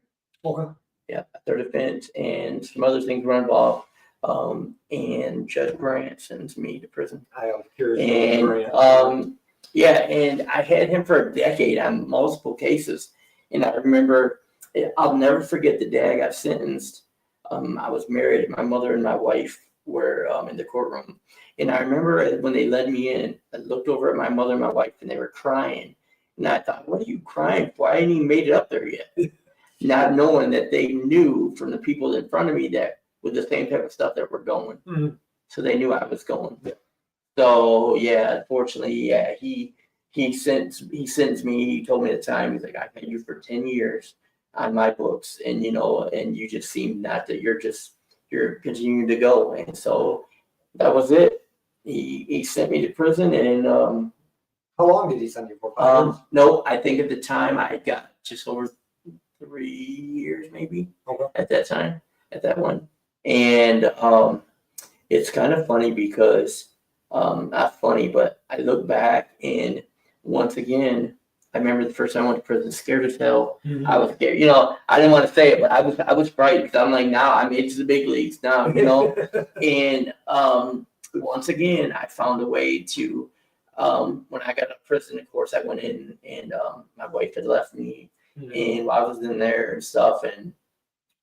Okay. Yeah, a third offense and some other things were involved. And Judge Grant sends me to prison. I was curious. And and I had him for a decade on multiple cases. And I remember, I'll never forget the day I got sentenced. I was married. My mother and my wife were in the courtroom. And I remember when they led me in, I looked over at my mother and my wife, and they were crying. And I thought, what are you crying for? I hadn't even made it up there yet. Not knowing that they knew from the people in front of me that with the same type of stuff that we're going. Mhm. So they knew I was going. Yeah. So, unfortunately, he sentenced me. He told me at the time, he's like, I had you for 10 years on my books, and and you just seem not that you're continuing to go. And so that was it. He sent me to prison, and how long did he send you for? 5 years? no, I think at the time I got just over 3 years, maybe. Okay. At that time, at that one. And it's kind of funny because not funny, but I look back and once again, I remember the first time I went to prison, scared as hell. Mhm. I was scared. I didn't want to say it, but I was frightened because I'm like, now I'm into the big leagues now, And once again, I found a way to, when I got out of prison, of course, I went in and my wife had left me. And while I was in there and stuff, and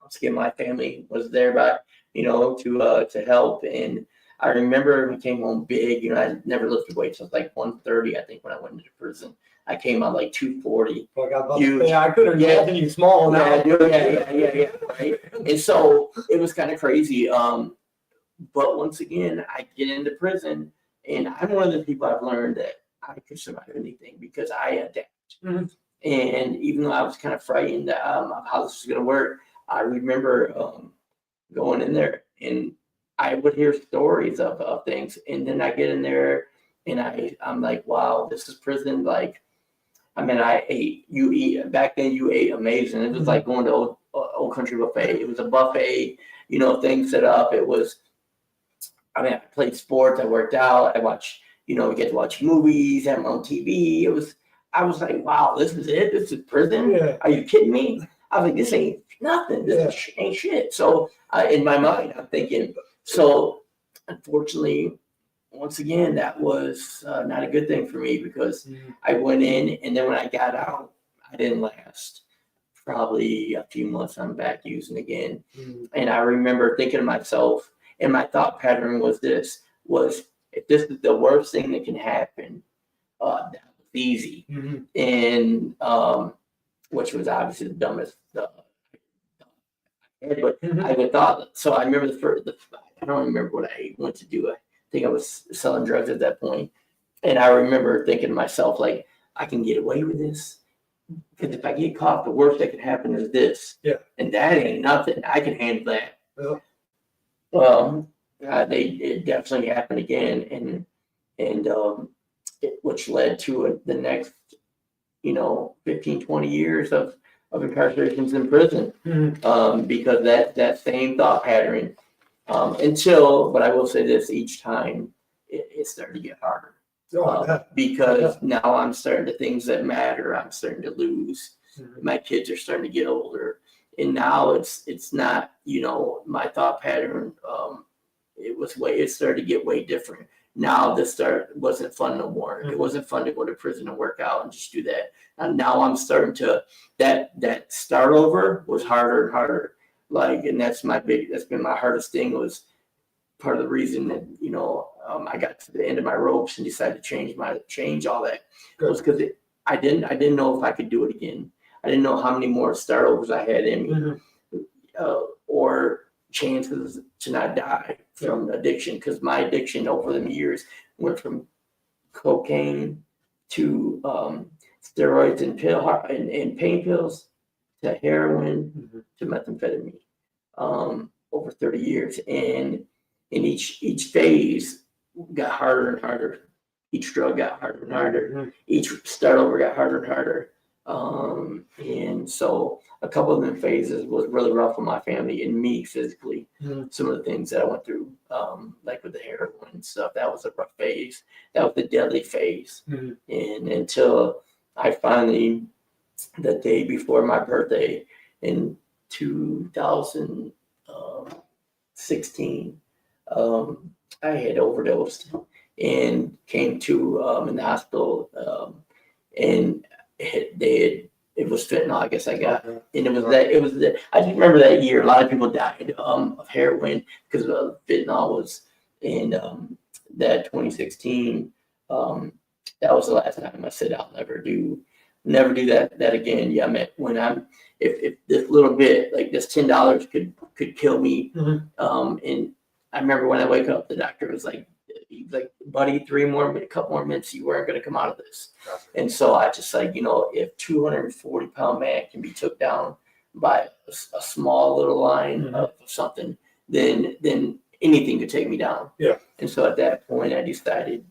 once again, my family was there to help. And I remember we came home big. I never lifted weights. I was like 130, I think, when I went into prison. I came out like 240. Huge. I couldn't imagine you small now. Yeah, right. And so it was kind of crazy. But once again, I get into prison, and I'm one of the people I've learned that I could survive anything because I adapt. Mm-hmm. And even though I was kind of frightened of how this was going to work, I remember going in there, and I would hear stories of things. And then I get in there, and I'm like, wow, this is prison. Like, you eat back then. You ate amazing. It was like going to old country buffet. It was a buffet, things set up. It was. I played sports. I worked out. I watched. We get to watch movies. Have my own TV. I was like, wow, this is it. This is prison. Yeah. Are you kidding me? I was like, this ain't nothing. This ain't shit. So in my mind, I'm thinking. So unfortunately, once again, that was not a good thing for me because I went in, and then when I got out, I didn't last. Probably a few months, I'm back using again. And I remember thinking to myself, and my thought pattern was if this is the worst thing that can happen, that was easy. And which was obviously the dumbest. But I would thought so. I remember I don't remember what I went to do. I think I was selling drugs at that point. And I remember thinking to myself, like, I can get away with this. Because if I get caught, the worst that could happen is this. Yeah. And that ain't nothing. I can handle that. Yeah. Well, it definitely happened again. Which led to the next, 15, 20 years of incarcerations in prison. Because that same thought pattern. But I will say this, each time it started to get harder. Because now I'm starting to things that matter. I'm starting to lose. My kids are starting to get older, and now it's not my thought pattern. It started to get way different. Now wasn't fun no more. It wasn't fun to go to prison and work out and just do that. And now I'm starting to that start over was harder and harder. And that's been my hardest thing was part of the reason that, I got to the end of my ropes and decided to change all that was because I didn't know if I could do it again. I didn't know how many more startovers I had in me, or chances to not die from addiction. Because my addiction over the years went from cocaine to steroids and pain pills to heroin to methamphetamine, over 30 years. And in each phase got harder and harder. Each drug got harder and harder. Each start over got harder and harder. And so a couple of them phases was really rough on my family and me physically. Some of the things that I went through, like with the heroin and stuff, that was a rough phase. That was the deadly phase. And until I finally, the day before my birthday in 2016, I had overdosed and came to in the hospital, and it was fentanyl. I guess I got, and it was I just remember that year. A lot of people died of heroin because of fentanyl was in that 2016. That was the last time I said I'll never do that again. Yeah, I mean, when if this little bit, like this $10 could kill me. And I remember when I wake up, the doctor was like, buddy, a couple more minutes, you weren't going to come out of this. And so I just if 240-pound man can be took down by a small little line of something, then anything could take me down. Yeah. And so at that point, I decided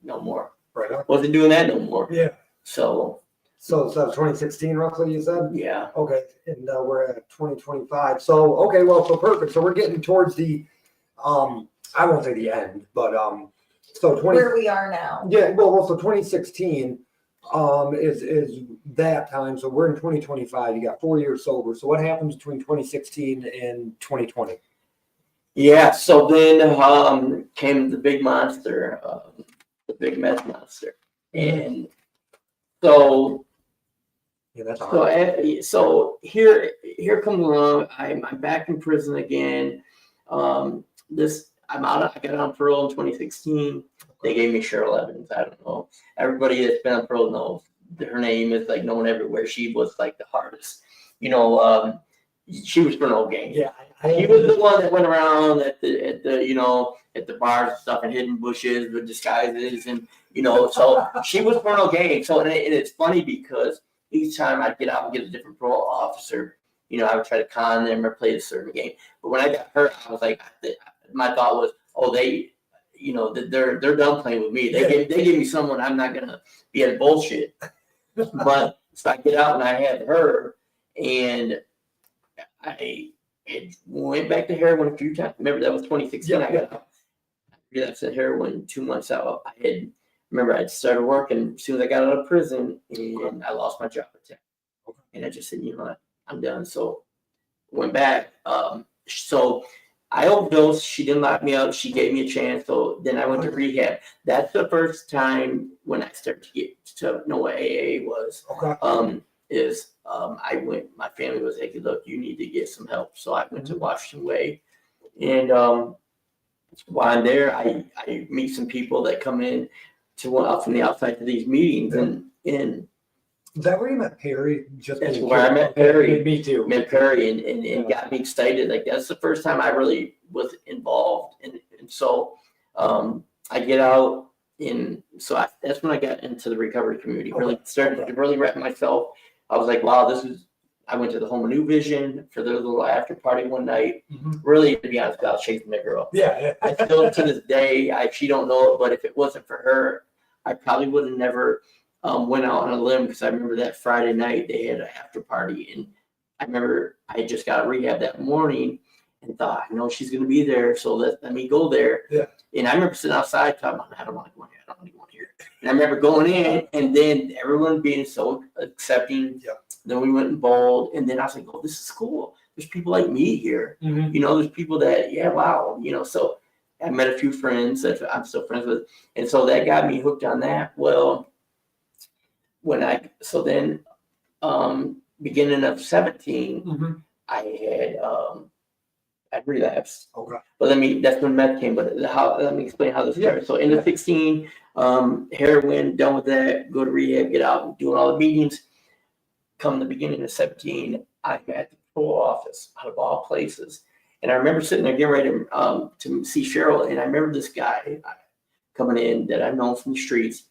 no more. Right on. Wasn't doing that no more. Yeah. So 2016 roughly, you said? Yeah. Okay. And we're at 2025. So, okay, well, so perfect. So we're getting towards the, I won't say the end, but, so where we are now. Yeah, well, so 2016 is that time. So we're in 2025. You got 4 years sober. So what happens between 2016 and 2020? Yeah, so then came the big monster, the big meth monster. And so so here comes along. I'm back in prison again. I got on parole in 2016. They gave me Cheryl Evans. I don't know. Everybody that's been on parole knows her name is like known everywhere. She was like the hardest. She was for no gain. Yeah, he was the one that went around at the bars and stuff and hidden bushes with disguises and so she was for no gain. So and it's funny because each time I'd get out and get a different parole officer, I would try to con them or play a certain game. But when I got hurt, I was like, my thought was, oh, they're done playing with me. They gave me someone I'm not gonna be at bullshit. But so I get out and I had her, and I went back to heroin a few times. Remember that was 2016. I got out. I relapsed at heroin 2 months out. I'd started working as soon as I got out of prison, and I lost my job at tech. And I just said, you know what, I'm done. So went back. So I overdosed. She didn't lock me up. She gave me a chance. So then I went to rehab. That's the first time when I started to get to know what AA was. Okay. I went, my family was like, look, you need to get some help. So I went to Washington Way. And while I'm there, I meet some people that come in from the outside to these meetings. And is that where you met Perry? That's where I met Perry. Me too. Met Perry and got me excited. Like that's the first time I really was involved. And so I get out that's when I got into the recovery community. Really started to really wrap myself. I was like, wow, I went to the Home of New Vision for their little after party one night. Really, to be honest, about chasing that girl. Yeah. I still to this day, she don't know it, but if it wasn't for her, I probably would have never went out on a limb, because I remember that Friday night they had an after party, and I remember I just got rehab that morning and thought, I know she's going to be there, so let me go there. Yeah. And I remember sitting outside talking about, I don't want to go in here. I don't want to go in here. And I remember going in, and then everyone being so accepting. Yeah. Then we went and bowled, and then I was like, oh, this is cool. There's people like me here. There's people that, wow. So I met a few friends that I'm still friends with. And so that got me hooked on that. Well, beginning of 17, I had I relapsed. Okay. But that's when meth came. But let me explain how this started. So in the 16, heroin, done with that, go to rehab, get out, doing all the meetings. Come the beginning of 17, I'm at the patrol office, out of all places. And I remember sitting there getting ready to see Cheryl, and I remember this guy coming in that I've known from the streets.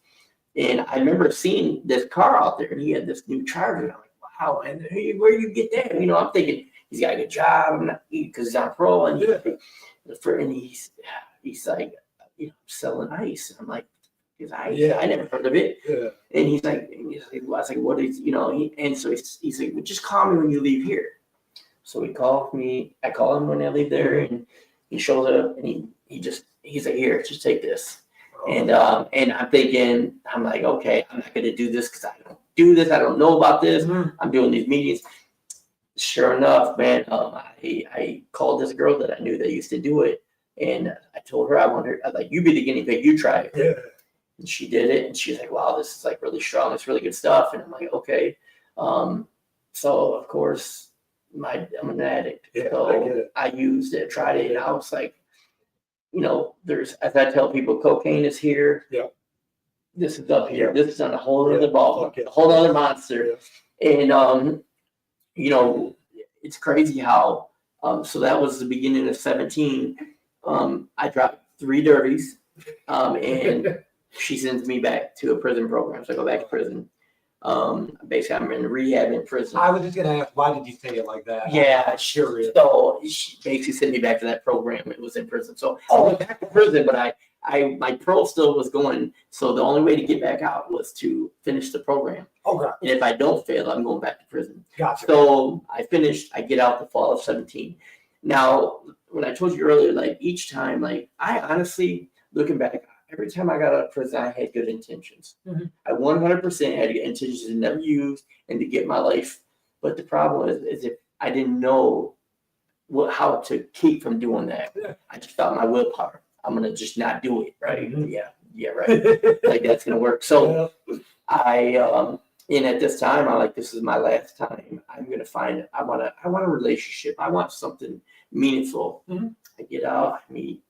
And I remember seeing this car out there, and he had this new Charger. And I'm like, wow, and where do you get that? I'm thinking he's got a good job because he's on parole, and he's like, selling ice. And I'm like, is ice? I never heard of it. Yeah. And he's like, well, I was like, what is, so he's like, well, just call me when you leave here. So he called me. I call him when I leave there, and he shows up, and he's like, here, just take this. And I'm thinking, I'm like, okay, I'm not going to do this because I don't do this. I don't know about this. I'm doing these meetings. Sure enough, man, I called this girl that I knew that used to do it. And I told her, I was like, you be the guinea pig, you try it. Yeah. And she did it. And she's like, wow, this is like really strong. It's really good stuff. And I'm like, okay. So of course, I'm an addict. Yeah, so I used it, tried it. And I was like, there's, as I tell people, cocaine is here. Yeah. This is up here. This is on a whole other ball, a whole other monster. Yeah. And, it's crazy how, so that was the beginning of 17. I dropped 3 dirties, and she sends me back to a prison program. So I go back to prison. Basically, I'm in rehab in prison. I was just going to ask, why did you say it like that? Yeah, sure. So she basically sent me back to that program. It was in prison. So I went back to prison, but my parole still was going. So the only way to get back out was to finish the program. Okay. And if I don't fail, I'm going back to prison. Gotcha. So I finished. I get out the fall of 17. Now, when I told you earlier, like each time, like I honestly, looking back, every time I got out of prison, I had good intentions. Mm-hmm. I 100% had good intentions to never use and to get my life. But the problem is if I didn't know how to keep from doing that, I just felt my willpower. I'm going to just not do it, right? Mm-hmm. Yeah, right. Like that's going to work. So and at this time, I'm like, this is my last time. I'm going to find it. I want a relationship. I want something meaningful. Mm-hmm. I get out, I meet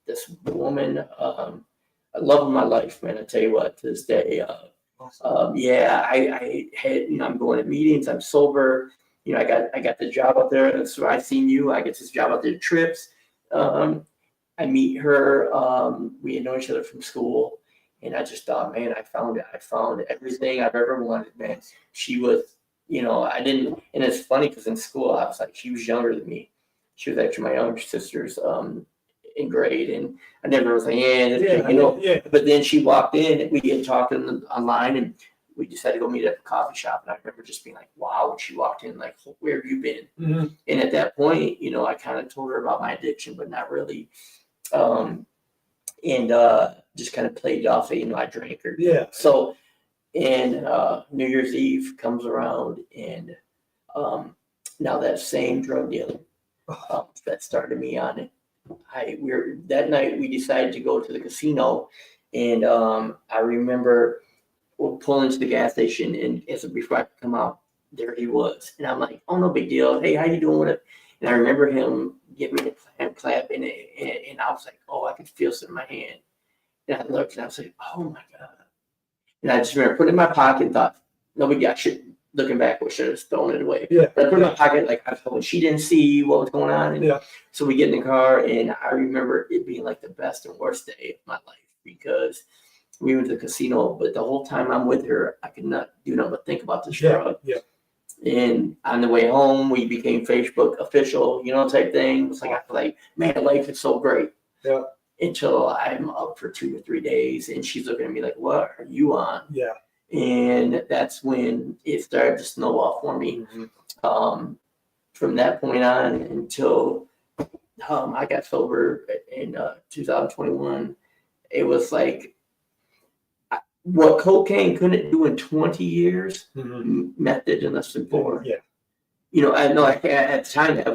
this woman, love of my life, man. I tell you what, to this day, awesome. I had, I'm going to meetings. I'm sober. I got the job out there. So I seen you. I get this job out there, trips. I meet her. We know each other from school, and I just thought, man, I found it. I found everything I've ever wanted, man. She was, I didn't, and it's funny because in school I was like, she was younger than me. She was actually my younger sister's in grade, and I never was like, But then she walked in, and we had talked online, and we decided to go meet at a coffee shop. And I remember just being like, wow, when she walked in, like, where have you been? Mm-hmm. And at that point, I kind of told her about my addiction, but not really. Just kind of played off it, I drank her. Yeah. So, and New Year's Eve comes around, and now that same drug dealer that started me on it. That night we decided to go to the casino, and I remember we're pulling into the gas station, and before I could come out, there he was, and I'm like, oh, no big deal. Hey, how you doing with it? And I remember him giving me a hand clap, and I was like, oh, I could feel something in my hand. And I looked, and I was like, oh my God. And I just remember putting it in my pocket and thought, no big deal. Looking back, we should have thrown it away. Yeah. But I put it in my pocket, like I told her, she didn't see what was going on. And so we get in the car, and I remember it being like the best and worst day of my life because we went to the casino, but the whole time I'm with her, I could not do nothing but think about this drug. Yeah. And on the way home, we became Facebook official, type thing. It's like, I feel like, man, life is so great. Yeah. Until I'm up for 2 or 3 days, and she's looking at me like, what are you on? Yeah. And that's when it started to snowball for me. Mm-hmm. From that point on until I got sober in 2021, it was like what cocaine couldn't do in 20 years, meth did in less than 4. Yeah. I know at the time it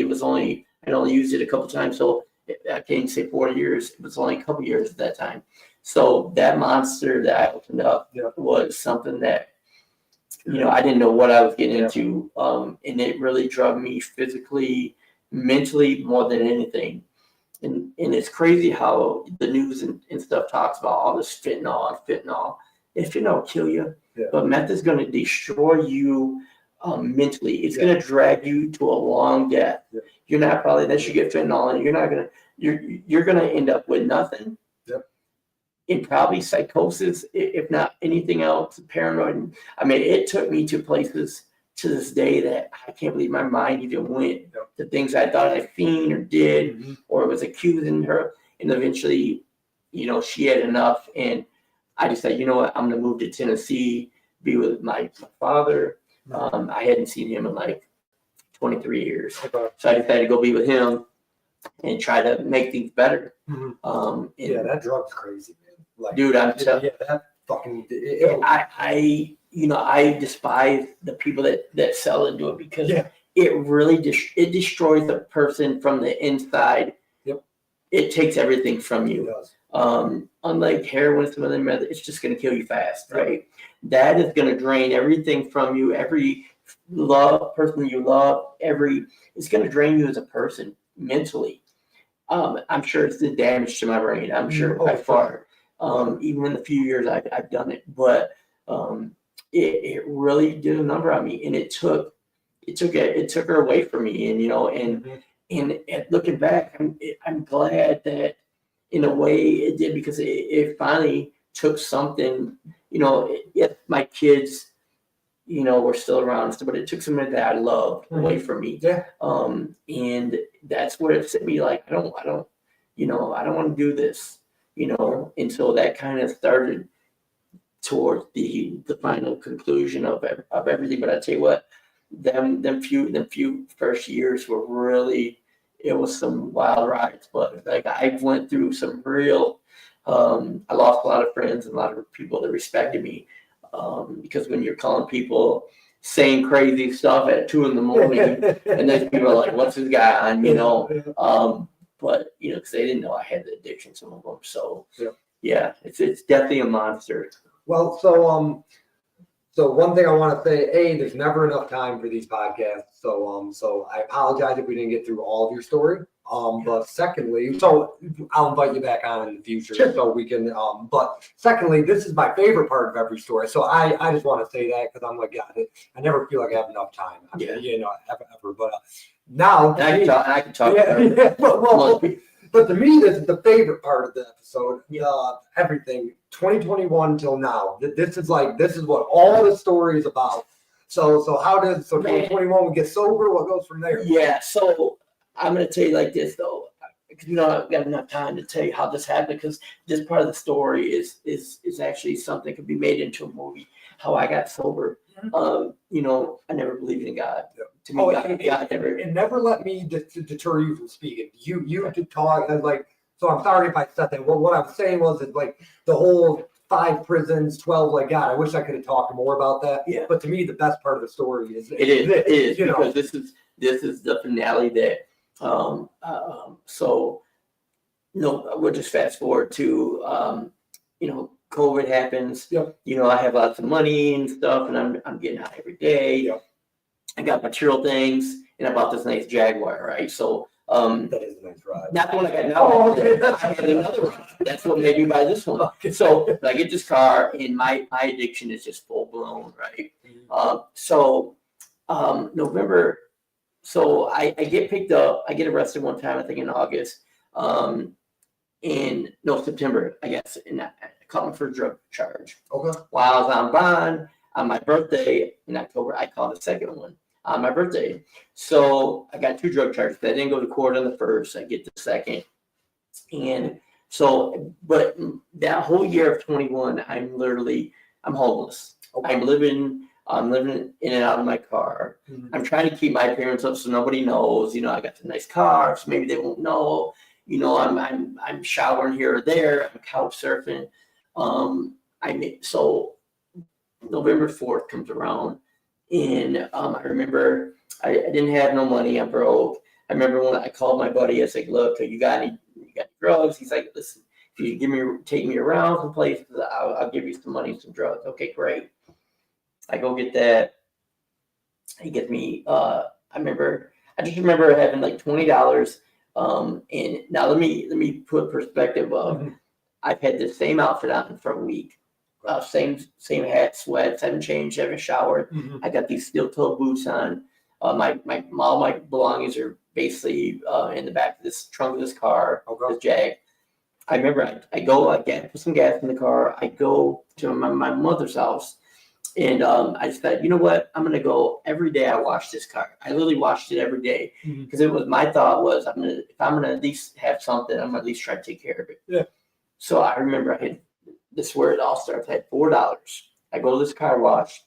was only, I'd only used it a couple times. So I can't say 40 years. It was only a couple years at that time. So that monster that I opened up was something that, I didn't know what I was getting into. And it really drove me physically, mentally more than anything. And it's crazy how the news and stuff talks about all this fentanyl. If fentanyl will kill you, but meth is going to destroy you mentally. It's going to drag you to a long death. You're not probably, unless you get fentanyl, and you're going to end up with nothing. And probably psychosis, if not anything else, paranoid. I mean, it took me to places to this day that I can't believe my mind even went to things I thought I'd seen or did, or was accusing her. And eventually, she had enough. And I decided, you know what, I'm going to move to Tennessee, be with my father. I hadn't seen him in like 23 years. So I decided to go be with him and try to make things better. That drug's crazy, man. Like, dude, I'm telling you, that fucking. I despise the people that sell into it because it really it destroys the person from the inside. It takes everything from you. Unlike heroin, some of them, it's just going to kill you fast, right? That is going to drain everything from you. Every person you love, it's going to drain you as a person mentally. I'm sure it's the damage to my brain. I'm sure by far. Even in the few years I've done it, but it really did a number on me, and it took her away from me, and looking back, I'm glad that in a way it did, because it finally took something, if my kids, were still around, but it took something that I loved away from me. And that's what it set me like, I don't want to do this. Until that kind of started towards the final conclusion of everything. But I tell you what, them few first years were really, it was some wild rides. But like, I went through some real, I lost a lot of friends and a lot of people that respected me, because when you're calling people saying crazy stuff at 2 a.m, and then people are like, "What's this guy on?" But because they didn't know I had the addiction, some of them. So it's definitely a monster. Well, so one thing I want to say, there's never enough time for these podcasts. So I apologize if we didn't get through all of your story. But secondly, so I'll invite you back on in the future so we can. But secondly, this is my favorite part of every story. So I just want to say that because I'm like, I never feel like I have enough time. I mean, ever. But now I can talk. But to me, this is the favorite part of the episode. Everything 2021 till now. This is what all the story is about. So 2021 we get sober. What goes from there? Yeah. So I'm going to tell you like this though, because I've got enough time to tell you how this happened, because this part of the story is actually something that could be made into a movie. How I got sober. I never believed in God. To me, God never. It never let me deter you from speaking. You could talk like. So I'm sorry if I said that. Well, what I was saying was that like the whole 5 prisons, 12. Like God, I wish I could have talked more about that. Yeah. But to me, the best part of the story is because this is the finale that. We'll just fast forward to COVID happens. I have lots of money and stuff, and I'm getting high every day. I got material things, and I bought this nice Jaguar, right? So that is a nice ride. not the one I got now. I had another one. That's what made me buy this one. So I get this car, and my addiction is just full blown, right? November. So I get picked up. I get arrested one time, I think in August. September, I guess, and I called for a drug charge. Okay. While I was on bond, on my birthday in October, I called the second one on my birthday. So I got 2 drug charges. I didn't go to court on the first. I get the second. And so, but that whole year of 21, I'm homeless. Okay. I'm living in and out of my car. Mm-hmm. I'm trying to keep my appearance up so nobody knows. I got the nice car, so maybe they won't know. I'm showering here or there. I'm couch surfing. So November 4th comes around, and I remember I didn't have no money. I'm broke. I remember when I called my buddy. I said, "Look, you got drugs?" He's like, "Listen, if you take me around some places, I'll give you some money and some drugs." Okay, great. I go get that. He gets me. I remember I just remember having like $20. And now let me put perspective of I've had the same outfit on for a week. Same hat, sweats, haven't changed, haven't showered. I got these steel toe boots on. All my belongings are basically in the back of this trunk of this car, this Jag. I remember I put some gas in the car. I go to my mother's house, and I said, you know what? I'm gonna go every day. I wash this car. I literally washed it every day because it was my thought was if I'm gonna at least have something, I'm gonna at least try to take care of it. Yeah. So I remember this is where it all starts. I had $4. I go to this car wash,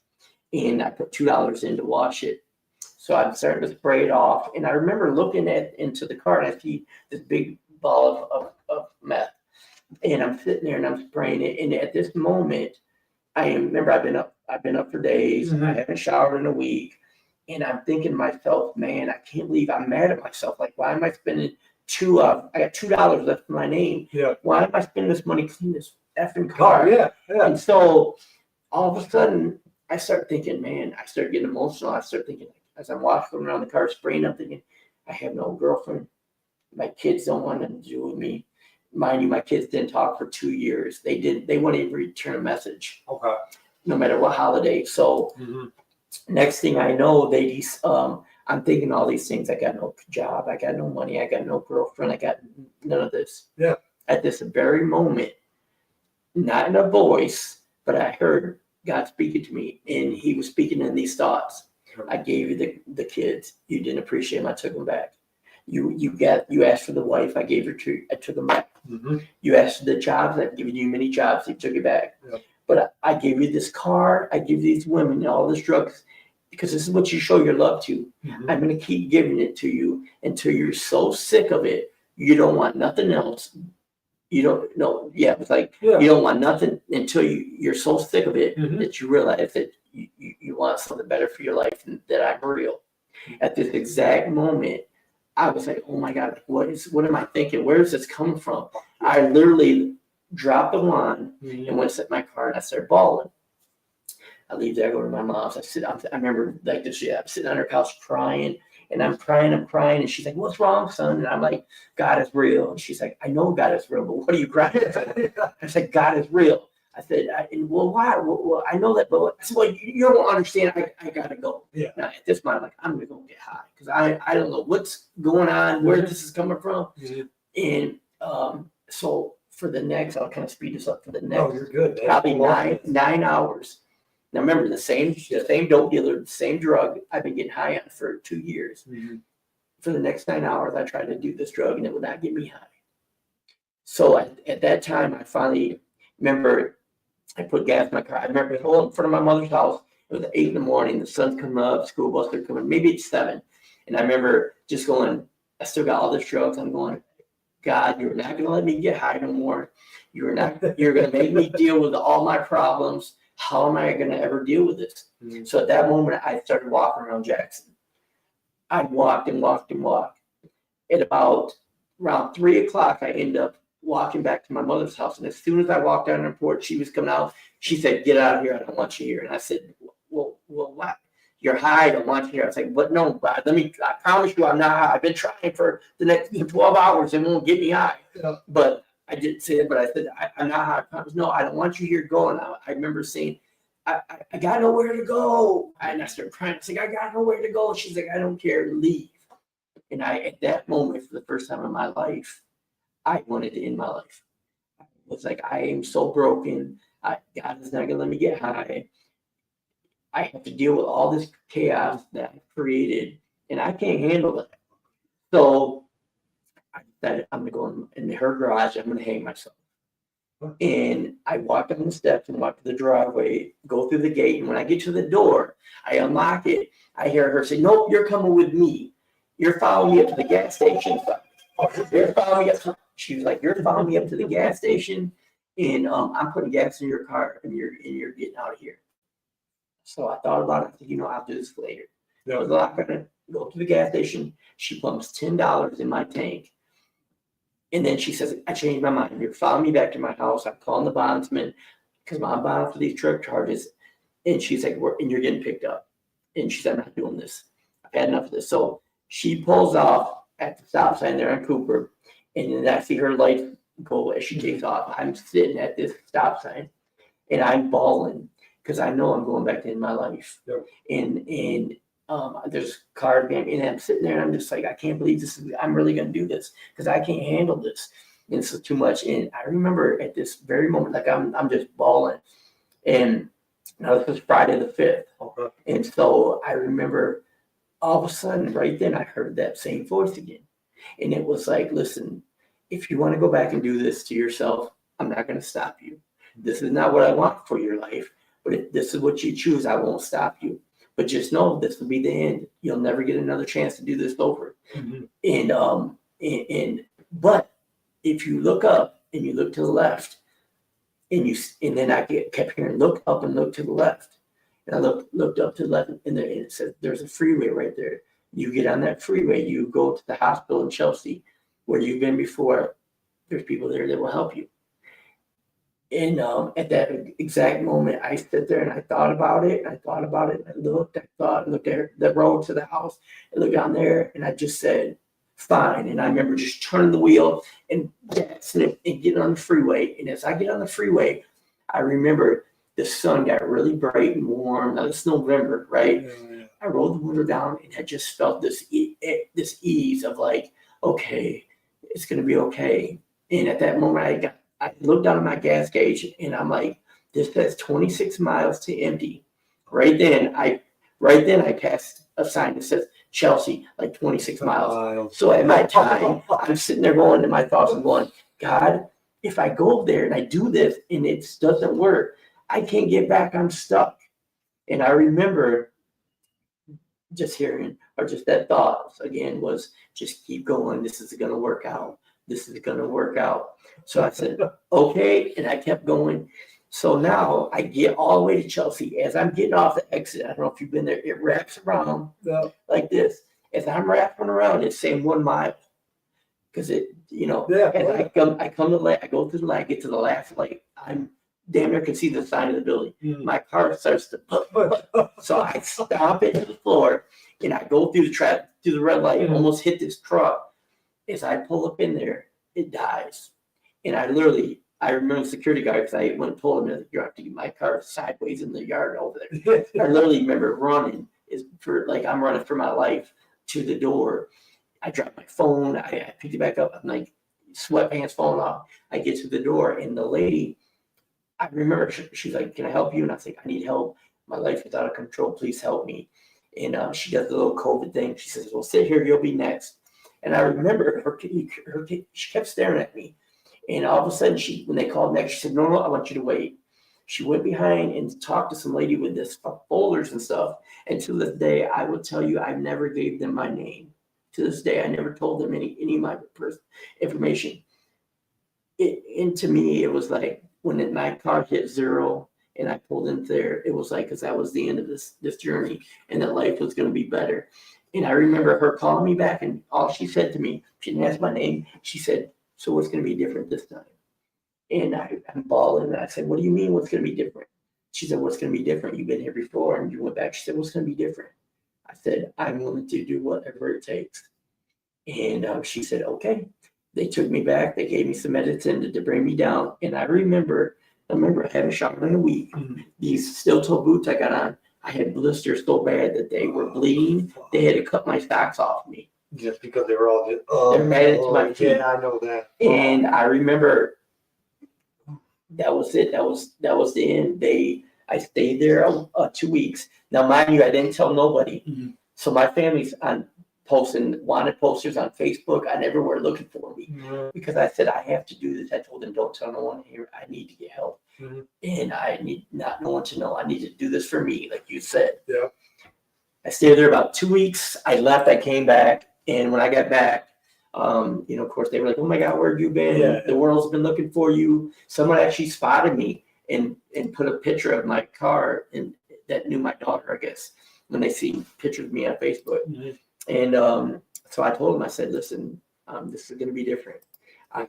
and I put $2 in to wash it. So I'm starting to spray it off, and I remember looking into the car, and I see this big ball of meth, and I'm sitting there and I'm spraying it. And at this moment, I remember I've been up for days. I haven't showered in a week, and I'm thinking to myself, man, I can't believe I'm mad at myself. Like, why am I spending I got $2 left in my name. Yeah. Why am I spending this money cleaning this effing car? Yeah. And so all of a sudden, I start thinking, man, I start getting emotional. I start thinking, as I'm walking around the car spraying, I'm thinking, I have no girlfriend. My kids don't want to do with me. Mind you, my kids didn't talk for 2 years. They wouldn't even return a message. Okay. No matter what holiday. So next thing I know, I'm thinking all these things. I got no job. I got no money. I got no girlfriend. I got none of this. Yeah. At this very moment, not in a voice, but I heard God speaking to me, and He was speaking in these thoughts. I gave you the kids. You didn't appreciate them. I took them back. You asked for the wife. I gave her to. I took them back. You asked for the jobs. I've given you many jobs. You took it back. Yep. But I gave you this car. I give these women and all this drugs because this is what you show your love to. I'm going to keep giving it to you until you're so sick of it. You don't want nothing else. You don't know. Yeah, it's like you don't want nothing until you're so sick of it that you realize that you want something better for your life and that I'm real. At this exact moment, I was like, oh my God, what am I thinking? Where is this coming from? I literally dropped the wand and went to sit in my car and I started bawling. I leave there, I go to my mom's. I remember like this, I'm sitting on her couch crying, and I'm crying. And she's like, what's wrong, son? And I'm like, God is real. And she's like, I know God is real, but what are you crying about? I said, God is real. I said, well, why? Well, I know that, but I said, well, you don't understand. I got to go. Yeah. Now, at this point, I'm like, I'm going to go get high because I don't know what's going on, where this is coming from. And so for the next, I'll kind of speed this up for the next. Oh, you're good. Probably 9 hours. Now, remember, the same dope dealer, the same drug I've been getting high on for 2 years. For the next 9 hours, I tried to do this drug, and it would not get me high. So at that time, I finally remember I put gas in my car. I remember pulling in front of my mother's house. It was 8 in, the sun's coming up, school bus are coming, maybe it's 7. And I remember just going, I still got all this drugs. I'm going, God, you're not going to let me get high no more. You're going to make me deal with all my problems. How am I going to ever deal with this? So at that moment, I started walking around Jackson. I walked and walked and walked. At around 3 o'clock, I ended up walking back to my mother's house. And as soon as I walked down on the porch, she was coming out. She said, get out of here. I don't want you here. And I said, well, what? You're high. I don't want you here. I was like, what? No, God, I promise you I'm not high. I've been trying for the next 12 hours. It won't get me high. Yeah. But I didn't say it, but I said, I'm not high. I promise. No, I don't want you here going. I remember saying, I got nowhere to go. And I started crying. I was like, I got nowhere to go. She's like, I don't care. Leave. And at that moment, for the first time in my life, I wanted to end my life. I was like, I am so broken. God is not going to let me get high. I have to deal with all this chaos that I created, and I can't handle it. So I decided I'm going to go in her garage. I'm going to hang myself. And I walked down the steps and walked to the driveway, go through the gate. And when I get to the door, I unlock it. I hear her say, nope, you're coming with me. You're following me up to the gas station. You're following me up. She was like, you're following me up to the gas station, and I'm putting gas in your car, and you're getting out of here. So I thought about it. I said, I'll do this later. I was not going to go to the gas station. She pumps $10 in my tank. And then she says, I changed my mind. You're following me back to my house. I'm calling the bondsman because I'm bound for these drug charges. And she's like, and you're getting picked up. And she said, I'm not doing this. I've had enough of this. So She pulls off at the stop sign there on Cooper, and then I see her lights go as she takes off. I'm sitting at this stop sign, and I'm bawling because I know I'm going back to end my life. Yep. And there's a car behind me, and I'm sitting there, and I'm just like, I can't believe this. I'm really gonna do this because I can't handle this. And it's too much. And I remember at this very moment, like I'm just bawling. And now this was Friday the 5th. Okay. And so I remember all of a sudden, right then, I heard that same voice again. And it was like, listen, if you want to go back and do this to yourself, I'm not going to stop you. This is not what I want for your life. But if this is what you choose, I won't stop you. But just know this will be the end. You'll never get another chance to do this over. Mm-hmm. But if you look up and you look to the left, and then I kept hearing, look up and look to the left. And I looked up to the left, and it said, there's a freeway right there. You get on that freeway, you go to the hospital in Chelsea where you've been before. There's people there that will help you. And at that exact moment, I stood there and I thought about it. I looked at the road to the house. I looked down there and I just said, fine. And I remember just turning the wheel and getting on the freeway. And as I get on the freeway, I remember the sun got really bright and warm. Now it's November, right? Yeah. I rolled the window down and I just felt this ease of like, okay, it's gonna be okay. And at that moment, I looked down at my gas gauge and I'm like, this says 26 miles to empty. Right then I passed a sign that says Chelsea, like 26 miles. So at my time, I'm sitting there going, and my thoughts are going, God, if I go there and I do this and it doesn't work, I can't get back. I'm stuck. And I remember just hearing, or just that thought again was, just keep going. This is going to work out. This is going to work out. So I said, okay. And I kept going. So now I get all the way to Chelsea. As I'm getting off the exit, I don't know if you've been there, it wraps around like this. As I'm wrapping around, it's saying 1 mile. Because it, I come to the I go through the light, get to the last light. I'm damn near can see the sign of the building. My car starts to so I stop into the floor and I go through the red light and almost hit this truck. As I pull up in there, it dies. And I remember the security guard, because I went and told him that you have to get my car sideways in the yard over there. I literally remember running I'm running for my life to the door. I dropped my phone. I picked it back up. I'm like, sweatpants falling off. I get to the door, and the lady, I remember she's like, can I help you? And I was like, I need help. My life is out of control. Please help me. And she does the little COVID thing. She says, well, sit here. You'll be next. And I remember she kept staring at me. And all of a sudden, when they called next, she said, no, I want you to wait. She went behind and talked to some lady with this folders and stuff. And to this day, I will tell you, I never gave them my name. To this day, I never told them any of my personal information. And to me, it was like when my car hit zero and I pulled in there, it was like, because that was the end of this journey and that life was going to be better. And I remember her calling me back, and all she said to me, she didn't ask my name. She said, so what's going to be different this time? And I'm bawling. And I said, what do you mean what's going to be different? She said, what's going to be different? You've been here before. And you went back. She said, what's going to be different? I said, I'm willing to do whatever it takes. And she said, okay. They took me back. They gave me some medicine to bring me down. And I remember I hadn't showered in a week. These steel-toe boots I got on, I had blisters so bad that they were bleeding. They had to cut my socks off me. Just because they were all just, they're mad into my feet. Yeah, I know that. And I remember that was it. That was the end. I stayed there 2 weeks. Now, mind you, I didn't tell nobody. Mm-hmm. So my family's wanted posters on Facebook and everywhere looking for me because I said, I have to do this. I told them, don't tell no one here. I need to get help. Mm-hmm. And I need not no one to know. I need to do this for me, like you said. Yeah. I stayed there about 2 weeks. I left. I came back. And when I got back, of course, they were like, oh, my God, where have you been? Yeah. The world's been looking for you. Someone actually spotted me and put a picture of my car and that knew my daughter, I guess, when they see pictures of me on Facebook. Mm-hmm. And so I told them, I said, listen, this is going to be different. I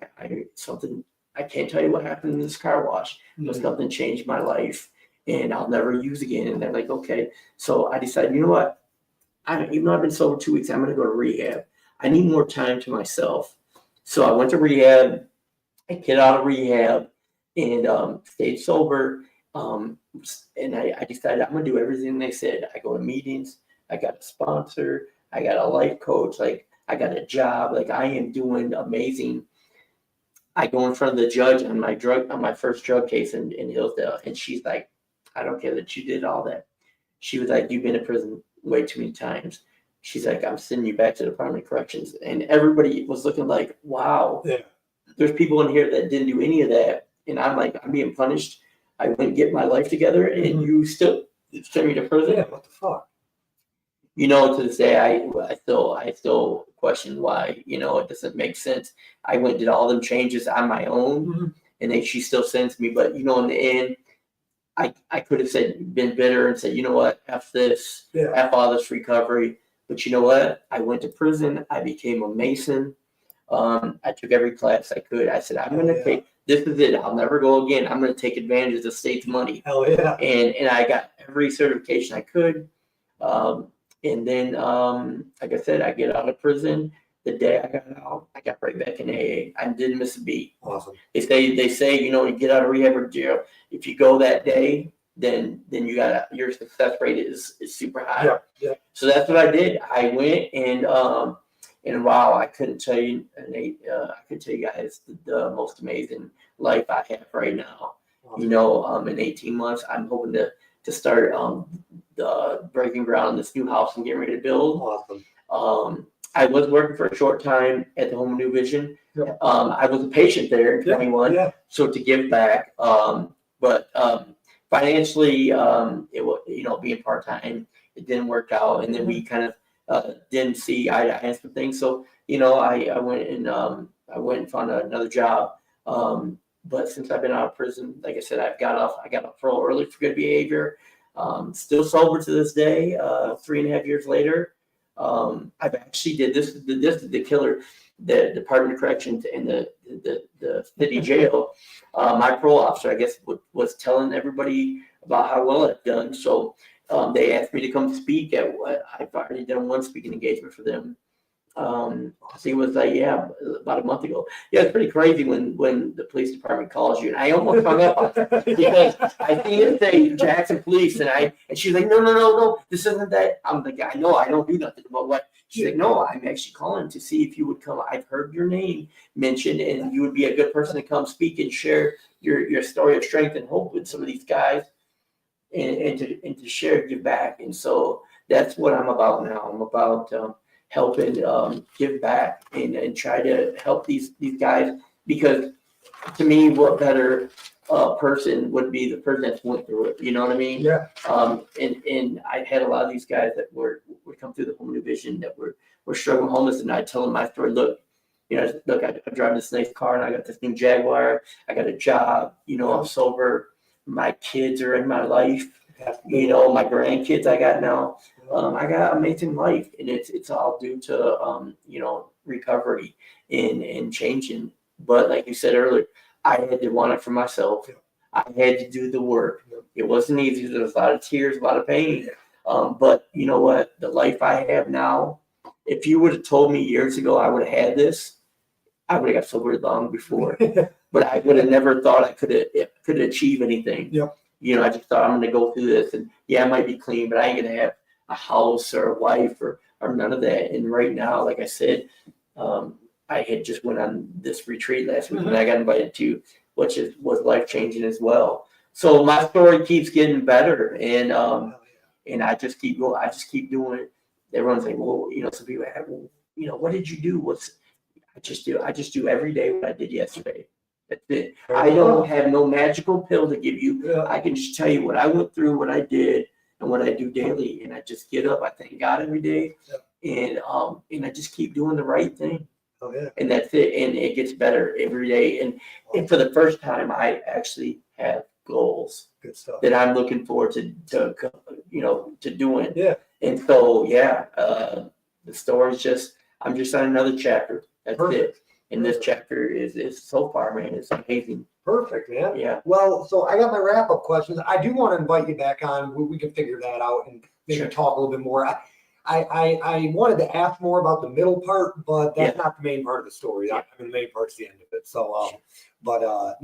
can't tell you what happened in this car wash, but something changed my life and I'll never use again. And they're like, okay. So I decided, you know what? even though I've been sober 2 weeks, I'm going to go to rehab. I need more time to myself. So I went to rehab. I get out of rehab and stayed sober. And I decided I'm going to do everything they said. I go to meetings. I got a sponsor. I got a life coach. Like, I got a job. Like, I am doing amazing. I go in front of the judge on my first drug case in Hillsdale, and she's like, I don't care that you did all that. She was like, you've been in prison way too many times. She's like, I'm sending you back to the Department of Corrections. And everybody was looking like, wow, there's people in here that didn't do any of that. And I'm like, I'm being punished. I went and get my life together, and you still send me to prison? Yeah, what the fuck? You know, to this day, I still question why, you know, it doesn't make sense. I went and did all them changes on my own, and she still sends me. But, you know, in the end, I could have been bitter and said, you know what, F this, F all this recovery. But you know what? I went to prison. I became a Mason. I took every class I could. I said, I'm going to take, this is it. I'll never go again. I'm going to take advantage of the state's money. Hell yeah. And I got every certification I could. And then, like I said, I get out of prison. The day I got out, I got right back in AA. I didn't miss a beat. Awesome. They say, you know, when you get out of rehab or jail, if you go that day, then your success rate is super high. Yeah. So that's what I did. I went and wow, I couldn't tell you, Nate, I could tell you guys the most amazing life I have right now. Awesome. You know, in 18 months, I'm hoping to start the breaking ground on this new house I'm getting ready to build. Awesome. I was working for a short time at the Home of New Vision. Yep. I was a patient there in 21, so to give back. But financially, it was, you know, being part-time, it didn't work out. And then we kind of didn't see eye to eye on some things. So, you know, I went and found another job. But since I've been out of prison, like I said, I got off parole early for good behavior. Still sober to this day, 3.5 years later. I've actually this is the killer, the Department of Corrections and the city jail. My parole officer, I guess, was telling everybody about how well I've done. So they asked me to come speak at what I've already done one speaking engagement for them. I think it was about a month ago. Yeah, it's pretty crazy when the police department calls you, and I almost hung up on it because I see it say Jackson Police, and she's like, no, this isn't that. I'm like, I know I don't do nothing, but what? She's like, no, I'm actually calling to see if you would come. I've heard your name mentioned, and you would be a good person to come speak and share your story of strength and hope with some of these guys, and to share, give back. And so that's what I'm about now. I'm about helping give back and try to help these guys, because to me, what better person would be the person that's went through it, you know what I mean? Yeah. And I had a lot of these guys that would come through the Home New Vision that were struggling homeless, and I tell them my story. Look, I'm driving this nice car, and I got this new Jaguar. I got a job, you know, I'm sober. My kids are in my life. You know, my grandkids I got now. I got amazing life, and it's all due to you know, recovery and changing. But like you said earlier, I had to want it for myself. I had to do the work. It wasn't easy. There was a lot of tears, a lot of pain. But you know what? The life I have now, if you would have told me years ago I would have had this, I would have got sober long before. But I would have never thought I could achieve anything. Yep. You know, I just thought I'm going to go through this, and yeah, I might be clean, but I ain't going to have a house or a wife or none of that. And right now, like I said, I had just went on this retreat last week, and I got invited to, which was life changing as well. So my story keeps getting better, and I just keep going. I just keep doing it. Everyone's like, well, you know, some people have, well, you know, what did you do? I just do every day what I did yesterday. That's it. I don't have no magical pill to give you. Yeah. I can just tell you what I went through, what I did, and what I do daily. And I just get up. I thank God every day, and I just keep doing the right thing. Oh yeah. And that's it. And it gets better every day. And for the first time, I actually have goals. Good stuff. That I'm looking forward to you know, to doing. Yeah. And so the story's I'm just on another chapter. That's Perfect. it. And this chapter is so far, man, it's amazing. Perfect, man. Yeah. Well, so I got my wrap-up questions. I do want to invite you back on. We can figure that out and maybe talk a little bit more. I wanted to ask more about the middle part, but that's not the main part of the story. I mean, the main part's the end of it. So, but I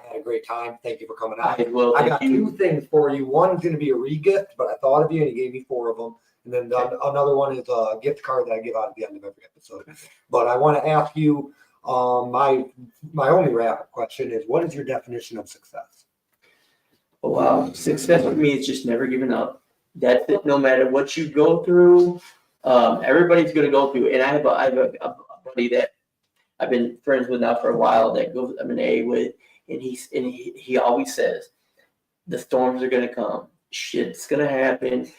had a great time. Thank you for coming on. I got two things for you. One's going to be a re-gift, but I thought of you and you gave me 4 of them. And then another one is a gift card that I give out at the end of every episode. But I want to ask you, my only wrap-up question is, what is your definition of success? Oh, wow. Success for me is just never giving up. That's it. No matter what you go through, everybody's going to go through. And I have a buddy that I've been friends with now for a while that I'm an A with, and he always says, the storms are going to come. Shit's going to happen.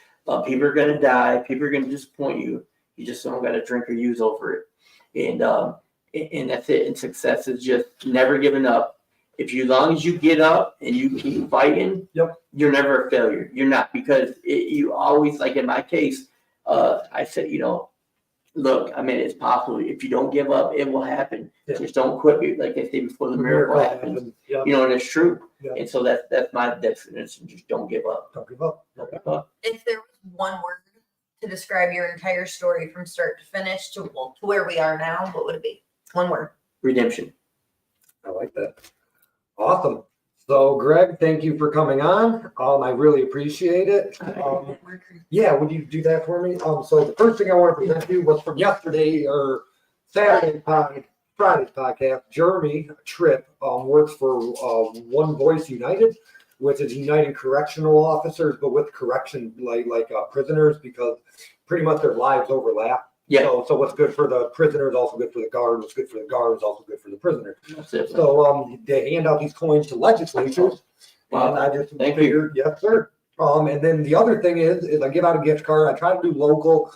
People are going to die. People are going to disappoint you. You just don't got to drink or use over it. And that's it. And success is just never giving up. As long as you get up and you keep fighting, you're never a failure. You're not, because you always, like in my case, I said, look, I mean, it's possible. If you don't give up, it will happen. Just don't quit. Like they say before, the miracle happens. And it's true. And so that's my definition. Just don't give up. Don't give up. Don't give up. If there was one word to describe your entire story from start to finish to where we are now, what would it be? One word. Redemption. I like that. Awesome. So, Greg, thank you for coming on. I really appreciate it. Would you do that for me? So the first thing I want to present you was from yesterday or Friday's podcast. Jeremy Tripp works for One Voice United, which is uniting correctional officers, but with correction like prisoners, because pretty much their lives overlap. Yeah. So what's good for the prisoner is also good for the guard. What's good for the guard is also good for the prisoner. That's it. So they hand out these coins to legislatures. Wow. And I just Thank figured, yes, sir. And then the other thing is I give out a gift card. I try to do local.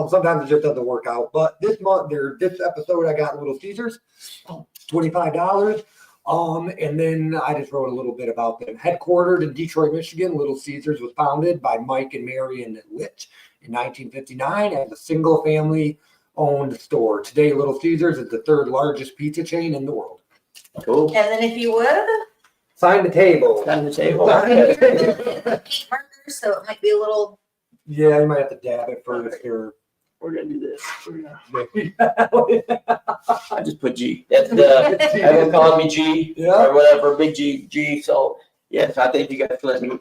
Sometimes it just doesn't work out. But this episode, I got Little Caesars, $25. And then I just wrote a little bit about them. Headquartered in Detroit, Michigan, Little Caesars was founded by Mike and Marion Litt in 1959 as a single family owned store. Today, Little Caesars is the 3rd largest pizza chain in the world. Cool. And then if you would, Sign the table. Sign the table. paint markers, so it might be a little. Yeah, you might have to dab it first here. We're gonna do this. I just put G. That's everyone calling me G or whatever, big G. So yes, I thank you guys for letting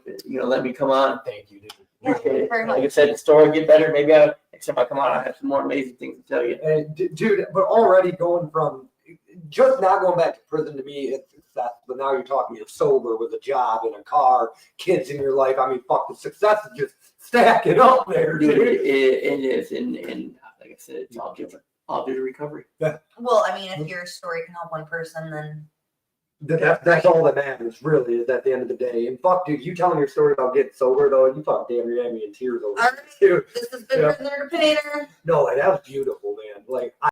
me come on. Thank you, dude. Appreciate it. Like I said, the story get better. Maybe next time I come on, I have some more amazing things to tell you. And dude, but already going from just not going back to prison, to me, it's success. But now you're talking sober with a job and a car, kids in your life. I mean, fuck, the success is just stacking up there, dude. It is, and like I said, it's all different. All due to recovery. Well, I mean, if your story can help one person, then That's all that matters, really, is at the end of the day. And fuck, dude, you telling your story about getting sober, though, you fuck damn near had me in tears over all right, it, dude. this has been Prisoner to Painter. No, that was beautiful, man. Like,